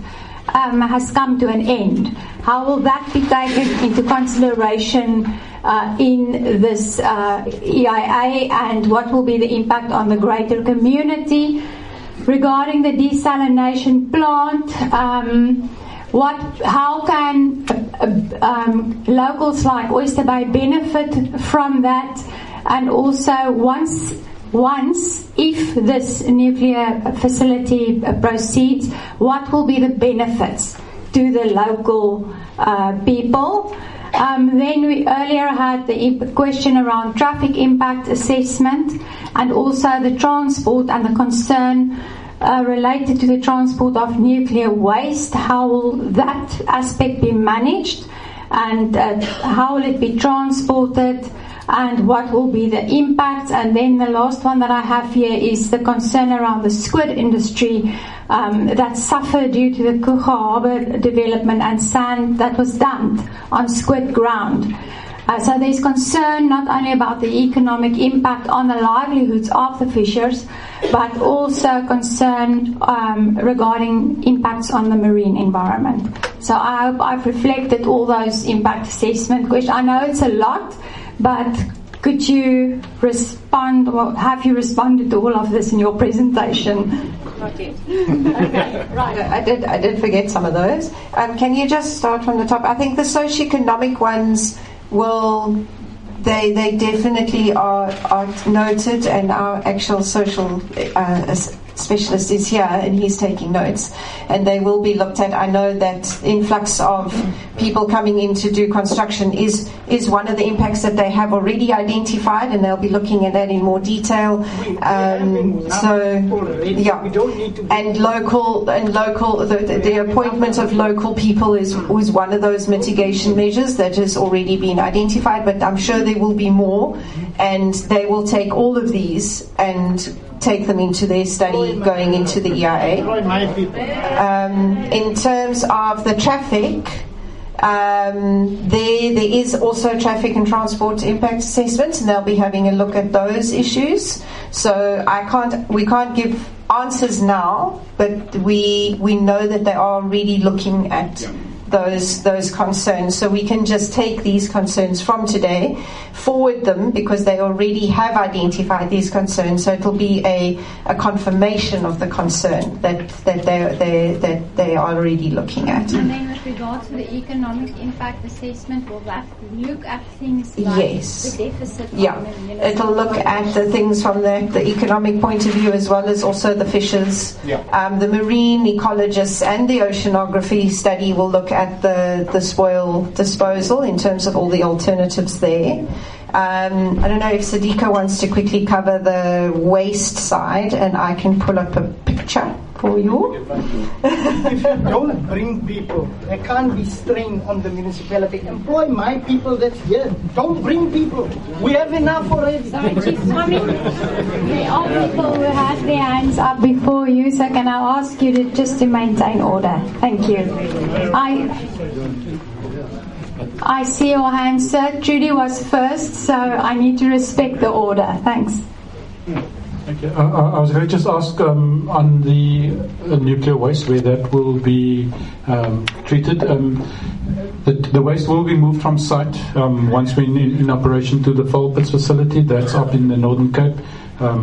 has come to an end. How will that be taken into consideration in this EIA, and what will be the impact on the greater community? Regarding the desalination plant, how can locals like Oyster Bay benefit from that? And also, once if this nuclear facility proceeds, what will be the benefits to the local people? Then we earlier had the question around traffic impact assessment, and also the transport and the concern related to the transport of nuclear waste. How will that aspect be managed, and how will it be transported? and what will be the impact. And then the last one that I have here is the concern around the squid industry that suffered due to the Kruger Harbour development and sand that was dumped on squid ground. So there's concern not only about the economic impact on the livelihoods of the fishers, but also concern regarding impacts on the marine environment. So I hope I've reflected all those impact assessment questions. I know it's a lot, but could you respond, or have you responded to all of this in your presentation? Not yet. Okay, right. I did forget some of those. Can you just start from the top? I think the socioeconomic ones they definitely are noted, and our actual social specialist is here and he's taking notes, and they will be looked at. I know that influx of people coming in to do construction is one of the impacts that they have already identified, and they'll be looking at that in more detail. The appointment of local people was one of those mitigation measures that has already been identified, but I'm sure there will be more, and they will take all of these and take them into their study going into the EIA. In terms of the traffic, there is also traffic and transport impact assessments, and they'll be having a look at those issues. So we can't give answers now, but we know that they are really looking at those concerns. So we can just take these concerns from today, forward them, because they already have identified these concerns. So it'll be a confirmation of the concern that they are already looking at. And then with regard to the economic impact assessment, will that look at things like yes. the deficit? Yeah, it'll look at the things from the economic point of view, as well as also the fishers. The marine ecologists and the oceanography study will look at the spoil disposal in terms of all the alternatives there. I don't know if Sadiqa wants to quickly cover the waste side, and I can pull up a picture for you. If you don't bring people, there can't be strain on the municipality. Employ my people that's here. Don't bring people. We have enough already. Sorry, Chief Swami. There are people who have their hands up before you, so can I ask you to just to maintain order? Thank you. I see your hand, sir. Judy was first, so I need to respect the order. Thanks. Okay. I was going to just ask on the nuclear waste, where that will be treated. The waste will be moved from site once we're in operation to the Volpits facility. That's up in the Northern Cape,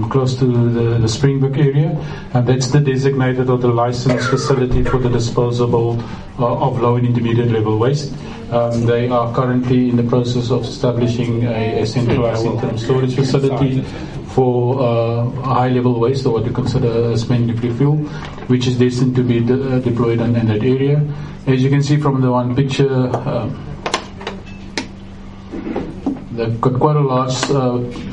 close to the Springbok area, and that's the designated or the licensed facility for the disposal of low and intermediate level waste. They are currently in the process of establishing a centralized interim storage facility for high level waste, or what we consider as spent nuclear fuel, which is destined to be deployed in that area. As you can see from the one picture, they've got quite a large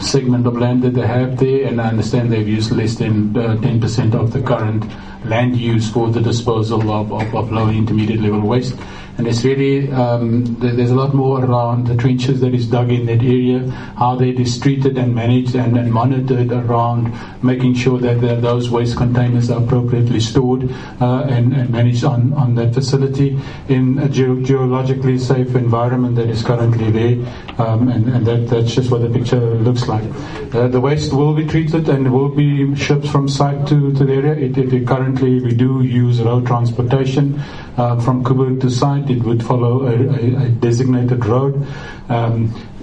segment of land that they have there, and I understand they've used less than 10% of the current land use for the disposal of low and intermediate level waste. And it's really, there's a lot more around the trenches that is dug in that area, how that is treated and managed and monitored around making sure that those waste containers are appropriately stored and managed on that facility in a geologically safe environment that is currently there. And that's just what the picture looks like. The waste will be treated and will be shipped from site to the area. Currently, we do use road transportation from Kuburg to site. It would follow a designated road.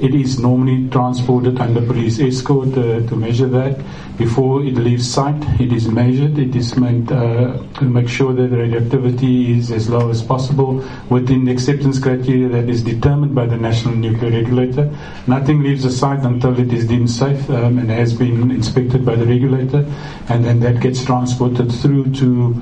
It is normally transported under police escort to measure that. Before it leaves site, it is measured. It is meant to make sure that the radioactivity is as low as possible within the acceptance criteria that is determined by the National Nuclear Regulator. Nothing leaves the site until it is deemed safe and has been inspected by the regulator, and then that gets transported through to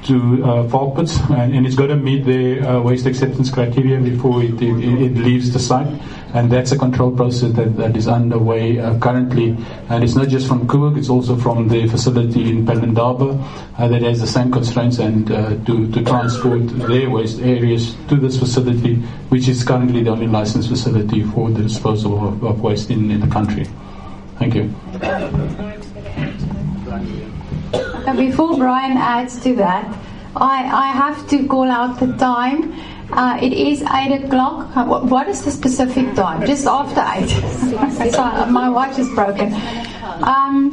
Falk Pits, and it's got to meet their waste acceptance criteria before it leaves the site. And that's a control process that is underway currently. And it's not just from Koeberg, it's also from the facility in Pelindaba that has the same constraints, and to transport their waste areas to this facility, which is currently the only licensed facility for the disposal of waste in the country. Thank you. Before Brian adds to that, I have to call out the time. It is 8 o'clock. What is the specific time? Just after 8. Sorry, my watch is broken.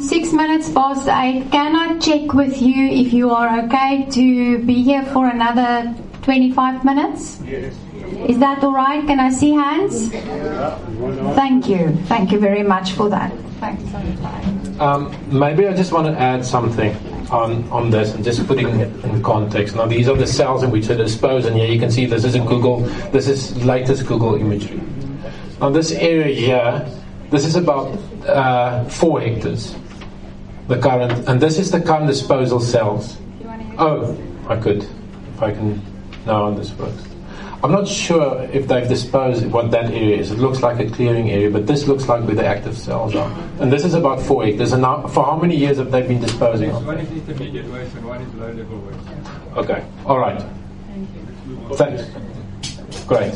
6 minutes past 8. Can I check with you if you are okay to be here for another 25 minutes? Yes. Is that all right? Can I see hands? Thank you. Thank you very much for that. Thanks. Maybe I just want to add something on this and just putting it in context. Now, these are the cells in which they dispose, and here you can see this is latest Google imagery. Now, this area here, this is about 4 hectares, the current, and this is the current disposal cells. Oh, I could, if I can, now this works. I'm not sure if they've disposed what that area is. It looks like a clearing area, but this looks like where the active cells are. And this is about 4 hectares. And now, for how many years have they been disposing of? One is intermediate waste and one is low-level waste. Okay, all right. Thanks. Great.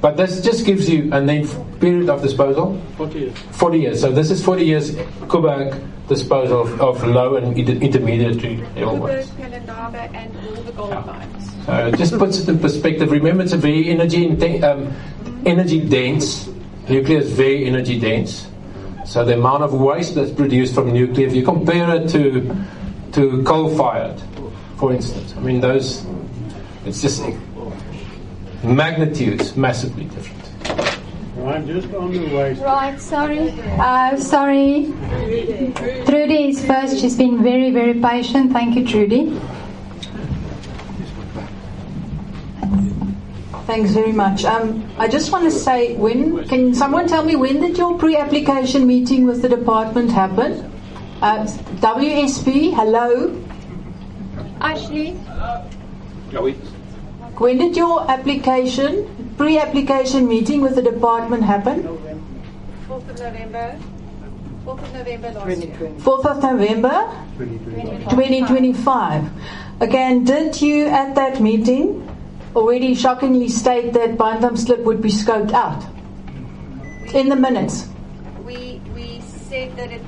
But this just gives you, and then period of disposal? 40 years. 40 years. So this is 40 years Koeberg disposal of low and intermediate level waste. Pelindaba, and all the gold mines. Just puts it in perspective. Remember, it's a very energy dense. Nuclear is very energy dense. So the amount of waste that's produced from nuclear, if you compare it to coal-fired, for instance, I mean it's just magnitudes massively different. I'm just on the waste. Right, sorry. Sorry. Trudy is first. She's been very, very patient. Thank you, Trudy. Thanks very much. I just want to say, can someone tell me when did your pre-application meeting with the department happen? WSP, hello? Ashley? When did your pre-application meeting with the department happen? 4th of November. 4th of November last year. 4th of November? 2025. Again, did you at that meeting already shockingly state that Bantam Slip would be scoped out? In the minutes. We said that it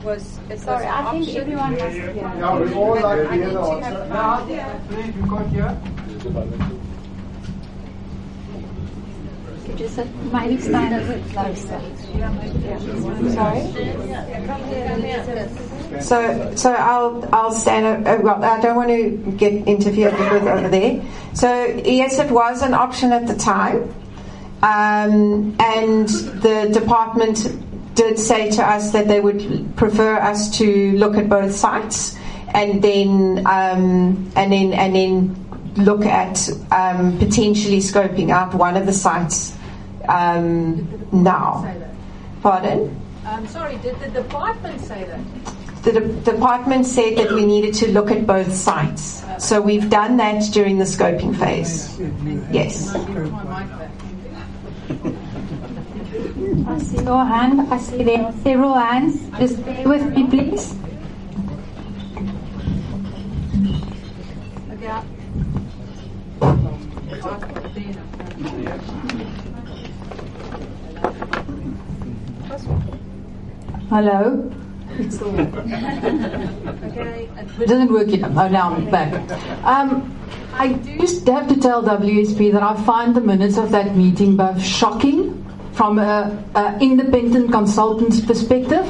was Sorry, I think everyone has to hear. Yeah, we all like to hear the answer. Now, please, you can't hear. Just maybe stand a bit closer. Sorry? So I'll stand. Well, I don't want to get interfered with over there. So yes, it was an option at the time, and the department did say to us that they would prefer us to look at both sites, and then look at potentially scoping out one of the sites now. Pardon? I'm sorry, did the department say that? The department said that we needed to look at both sites. So we've done that during the scoping phase. Yes. I see your hand. I see there are several hands. Just bear with me, please. Hello? It doesn't work yet. Oh, now I'm back. I just have to tell WSP that I find the minutes of that meeting both shocking from an independent consultant's perspective,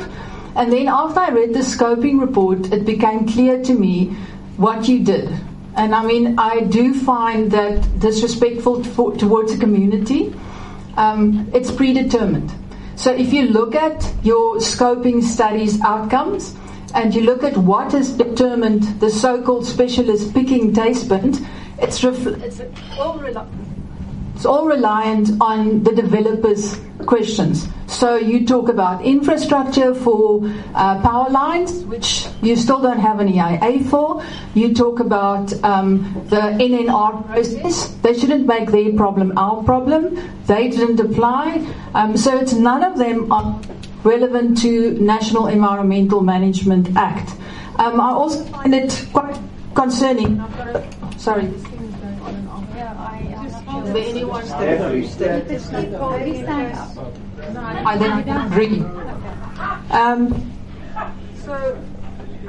and then after I read the scoping report, it became clear to me what you did. And I mean, I do find that disrespectful towards the community. It's predetermined. So if you look at your scoping studies outcomes and you look at what has determined the so-called specialist picking taste bint, it's It's all reliant on the developers' questions. So you talk about infrastructure for power lines, which you still don't have an EIA for. You talk about the NNR process. They shouldn't make their problem our problem. They didn't apply. So it's none of them are relevant to National Environmental Management Act. I also find it quite concerning. Sorry. Is there anyone I don't agree. So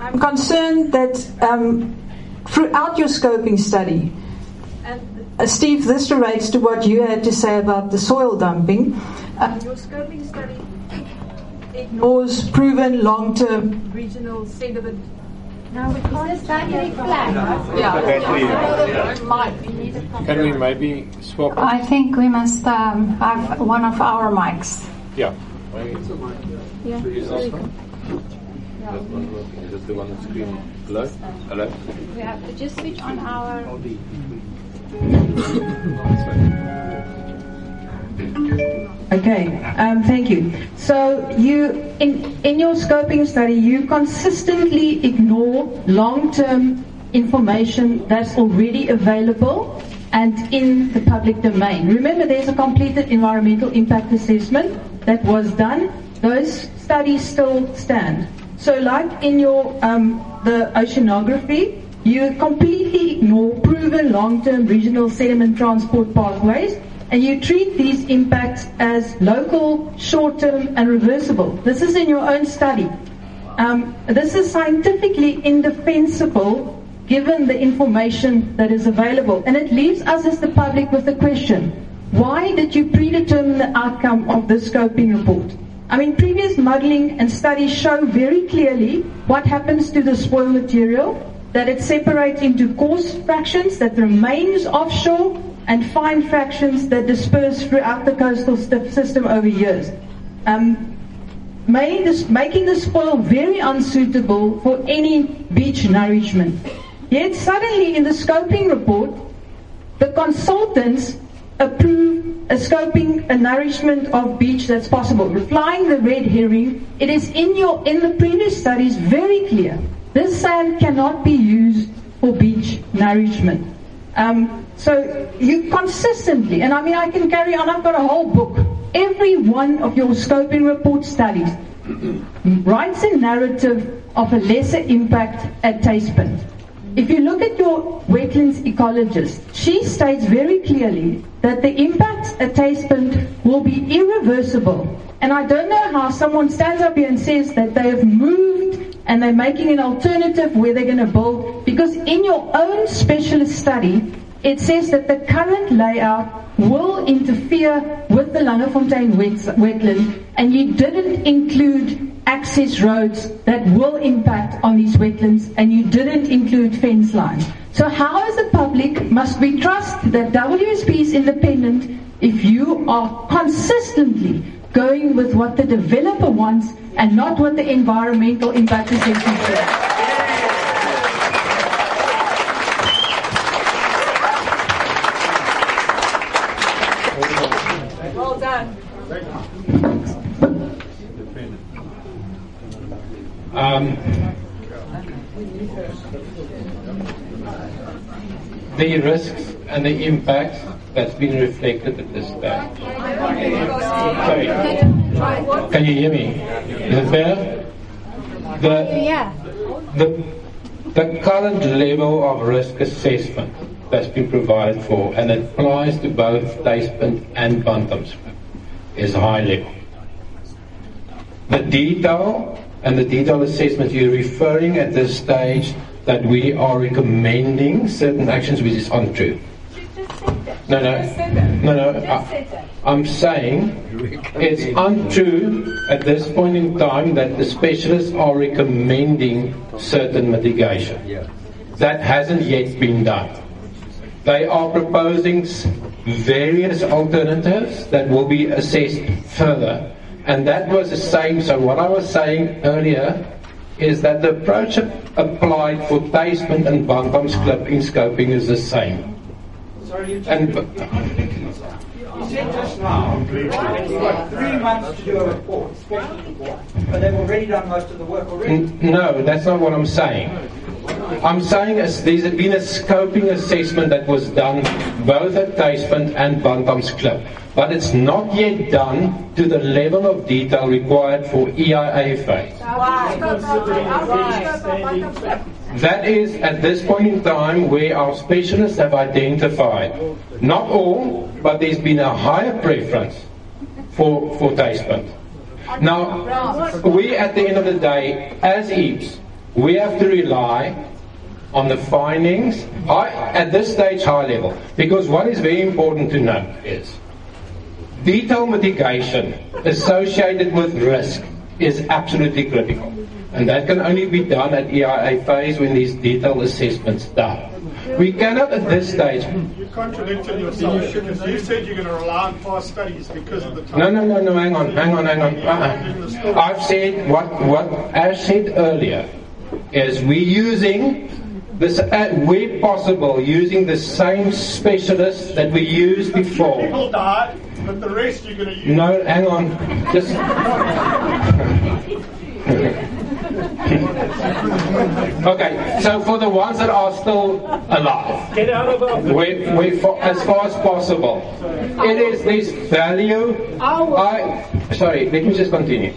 I'm concerned that throughout your scoping study, and Steve, this relates to what you had to say about the soil dumping. Your scoping study ignores proven long-term regional sediment. No, we can't stand it flat. Can we maybe swap? I think we must have one of our mics. Yeah. Yeah. Is this one? Is this the one that's screen? Hello? Hello? We have to just switch on our. Okay, thank you. So you, in your scoping study, you consistently ignore long-term information that's already available and in the public domain. Remember, there's a completed environmental impact assessment that was done. Those studies still stand. So like in your the oceanography, you completely ignore proven long-term regional sediment transport pathways, and you treat these impacts as local, short-term, and reversible. This is in your own study. This is scientifically indefensible given the information that is available. And it leaves us as the public with the question, why did you predetermine the outcome of this scoping report? I mean, previous modeling and studies show very clearly what happens to the spoil material, that it separates into coarse fractions that remains offshore and fine fractions that disperse throughout the coastal system over years, making the spoil very unsuitable for any beach nourishment. Yet suddenly in the scoping report, the consultants approve a nourishment of beach that's possible. Replying the red herring, it is in the previous studies very clear. This sand cannot be used for beach nourishment. So you consistently, and I mean I can carry on, I've got a whole book. Every one of your scoping report studies writes a narrative of a lesser impact at Taspin. If you look at your wetlands ecologist, she states very clearly that the impacts at Taspin will be irreversible. And I don't know how someone stands up here and says that they have moved and they're making an alternative where they're going to build, because in your own specialist study, it says that the current layout will interfere with the Langefontein wetland, and you didn't include access roads that will impact on these wetlands, and you didn't include fence lines. So how as a public must we trust that WSP is independent if you are consistently going with what the developer wants and not what the environmental impact assessment says? Well done. The risks and the impacts that's been reflected at this stage. Sorry, can you hear me? Is it better? The current level of risk assessment that's been provided for, and it applies to both Taspin and Bantamsklip, is high level. The detail and the detailed assessment you're referring at this stage that we are recommending certain actions, which is untrue. No. I'm saying it's untrue at this point in time that the specialists are recommending certain mitigation. That hasn't yet been done. They are proposing various alternatives that will be assessed further. And that was the same. So what I was saying earlier is that the approach applied for Taspin and Bantamsklip in scoping is the same. And said just now that you've got 3 months to do a report, special report, but they've already done most of the work already. No, that's not what I'm saying. I'm saying there's been a scoping assessment that was done both at Tuispunt and Bantamsklip, but it's not yet done to the level of detail required for EIA phase. That is at this point in time where our specialists have identified, not all, but there's been a higher preference for Tuispunt. Now, we at the end of the day, as EAPS, we have to rely on the findings, at this stage high level, because what is very important to note is detail mitigation associated with risk is absolutely critical, and that can only be done at EIA phase when these detailed assessments done. We cannot at this stage. You contradicted yourself because you said you're going to rely on past studies because of the time. No, hang on. I've said what I said earlier is we're using this, where possible, using the same specialists that we used before. People died, but the rest you're going to use. No, hang on. Just. Okay, so for the ones that are still alive, get out of as far as possible, it is this value. Sorry, let me just continue.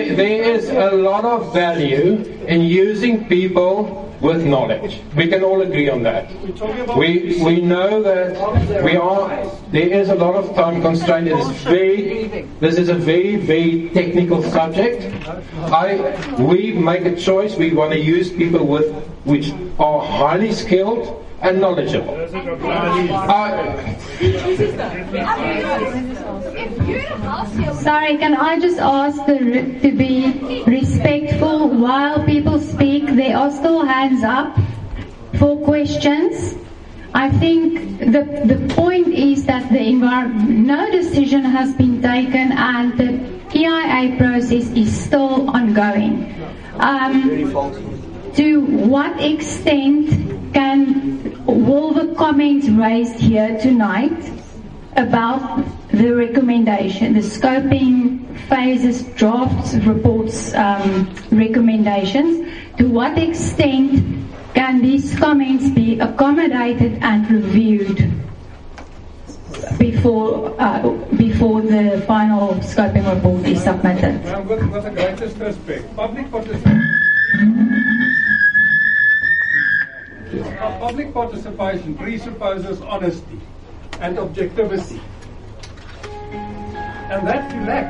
There is a lot of value in using people with knowledge. We can all agree on that. We know that there is a lot of time constraint. This is a very technical subject. We make a choice. We want to use people which are highly skilled and knowledgeable. Sorry, can I just ask to be respectful while people speak? There are still hands up for questions. I think the point is that no decision has been taken and the EIA process is still ongoing. To what extent will the comments raised here tonight about the recommendation, the scoping phases, drafts, reports, recommendations, to what extent can these comments be accommodated and reviewed before the final scoping report is submitted? Well, with the greatest respect, public participation presupposes honesty and objectivity, and that you lack.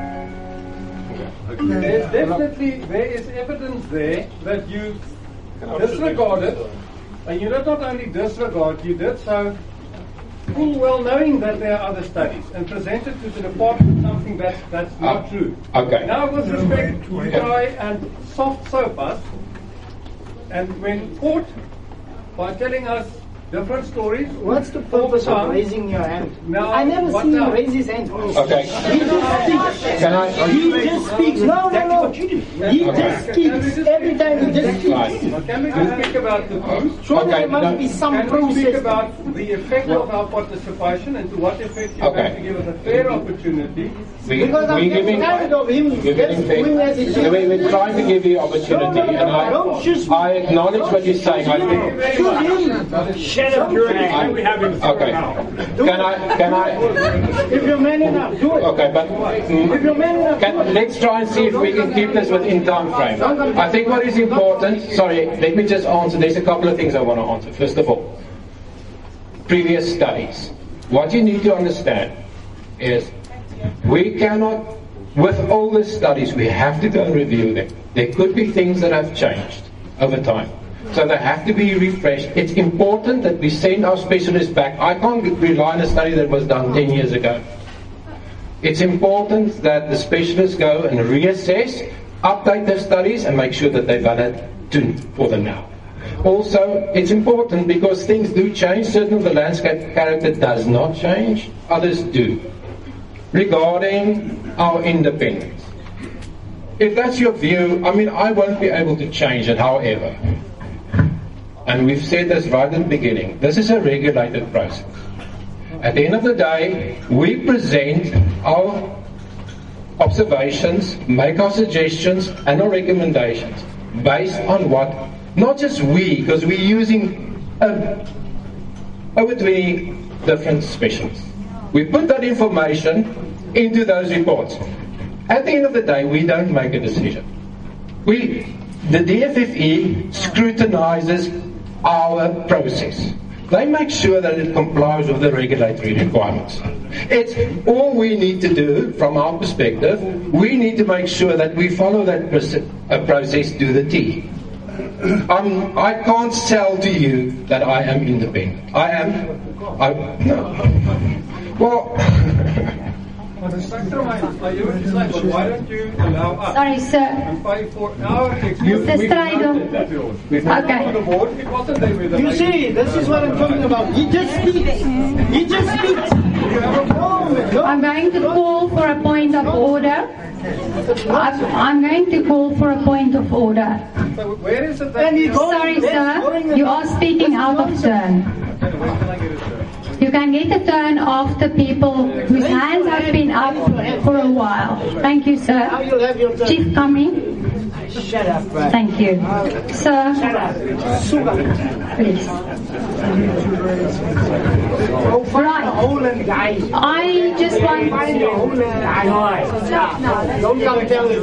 There is evidence there that you disregarded, and you did not only disregard, you did so full well knowing that there are other studies, and presented to the department something that's not true. Okay. Now, with respect, you try and soft soap us, and when caught by telling us different stories. What's the purpose of raising your hand? Now, I never seen him raise his hand. Okay. He just speaks. He just speaks. No. He just speaks. Every time he just speaks. Can we just speak about the truth? Sure, there must be some process. process. Can we speak about the effect of our participation and to what effect you're going to give us a fair opportunity? Because I'm getting tired of him just doing as he says. We're trying to give you opportunity, and I acknowledge what you're saying. I think. Shut up, your ass. Okay. Can I? If you're man enough, do it. Okay, but if you're man enough, let's try and see if we can keep this within time frame. I think what is important. Sorry, let me just answer. There's a couple of things I want to answer. First of all, previous studies. What you need to understand is we cannot, with all the studies, we have to go and review them. There could be things that have changed over time. So they have to be refreshed. It's important that we send our specialists back. I can't rely on a study that was done 10 years ago. It's important that the specialists go and reassess, update their studies, and make sure that they're valid for them now. Also, it's important because things do change. Certain of the landscape character does not change. Others do. Regarding our independence. If that's your view, I won't be able to change it, however. and we've said this right in the beginning, this is a regulated process. At the end of the day, we present our observations, make our suggestions and our recommendations based on what, not just we, because we're using over 20 different specialists. We put that information into those reports. At the end of the day, we don't make a decision. The DFFE scrutinizes our process. They make sure that it complies with the regulatory requirements. It's all we need to do from our perspective. We need to make sure that we follow that process to the T. I can't sell to you that I am independent. No. Well, why don't you allow us? Sorry, sir. And pay for our Mr. Strijdom. Okay. You see, this is what I'm talking about. He just speaks. He just speaks. I'm going to call for a point of order. I'm going to call for a point of order. Where is it? Sorry, sir. You are speaking out of turn. You can get a turn after people whose hands have been up for a while. Thank you, sir. Chief Cumming. Shut up, right. Thank you. Sir. Shut up. Please. Right. I just want... Don't come tell me.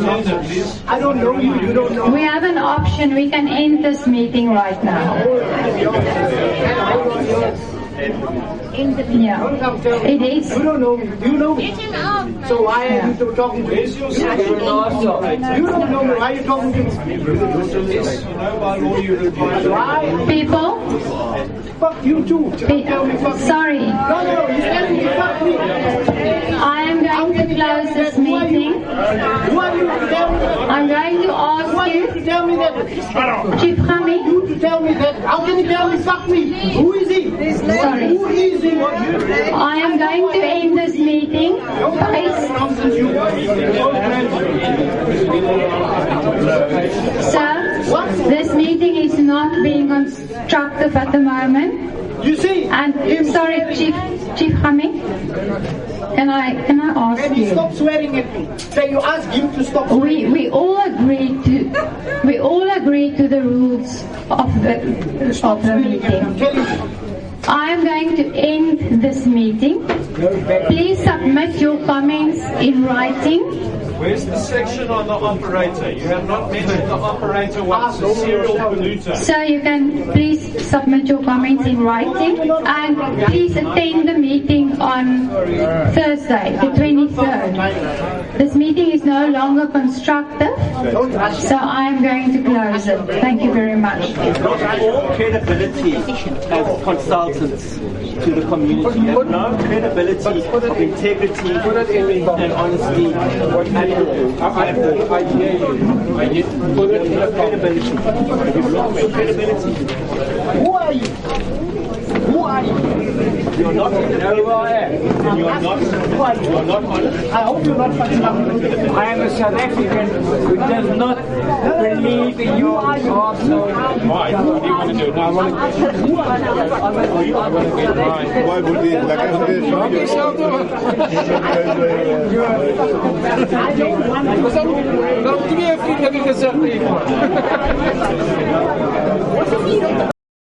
I don't know you, you don't know. We have an option. We can end this meeting right now. Yeah, it is. You don't know me. You know me. So why are you talking to me? You don't know me. Why are you talking to me? People? Fuck you too. Tell me fuck Sorry. No, you tell me fuck me. I am going to close this meeting. Who are you to tell me that? I'm going to ask you to tell me that? Chief Cumming. You to tell me that? How can you tell me fuck me? Who is he? Sorry. Who is he? I am going to end this meeting. Sir, this meeting is not being constructive at the moment. You see? And sorry, Chief Cumming. Can I ask you? Stop swearing at me. Say you ask him to stop. We all agree to the rules of the meeting. I am going to end this meeting. Please submit your comments in writing. Where's the section on the operator? You have not mentioned the operator once, a serial polluter. So you can please submit your comments in writing and please attend the meeting on Thursday, the 23rd. This meeting is no longer constructive, so I am going to close it. Thank you very much. Not all credibility as consultants to the community. You have no credibility of integrity and honesty. I hear you. I hear you. Put it in a credibility. Who are you? Who are you? You're not independent. Who I am. And you are not. Who are you? You are not honest. I hope you're not fucking up. I am a South African who does not believe in your arsehole. Why? What do you want to do? I want to get mine. Why would we like I don't want to. Dan moet je even vriendelijk gezicht even.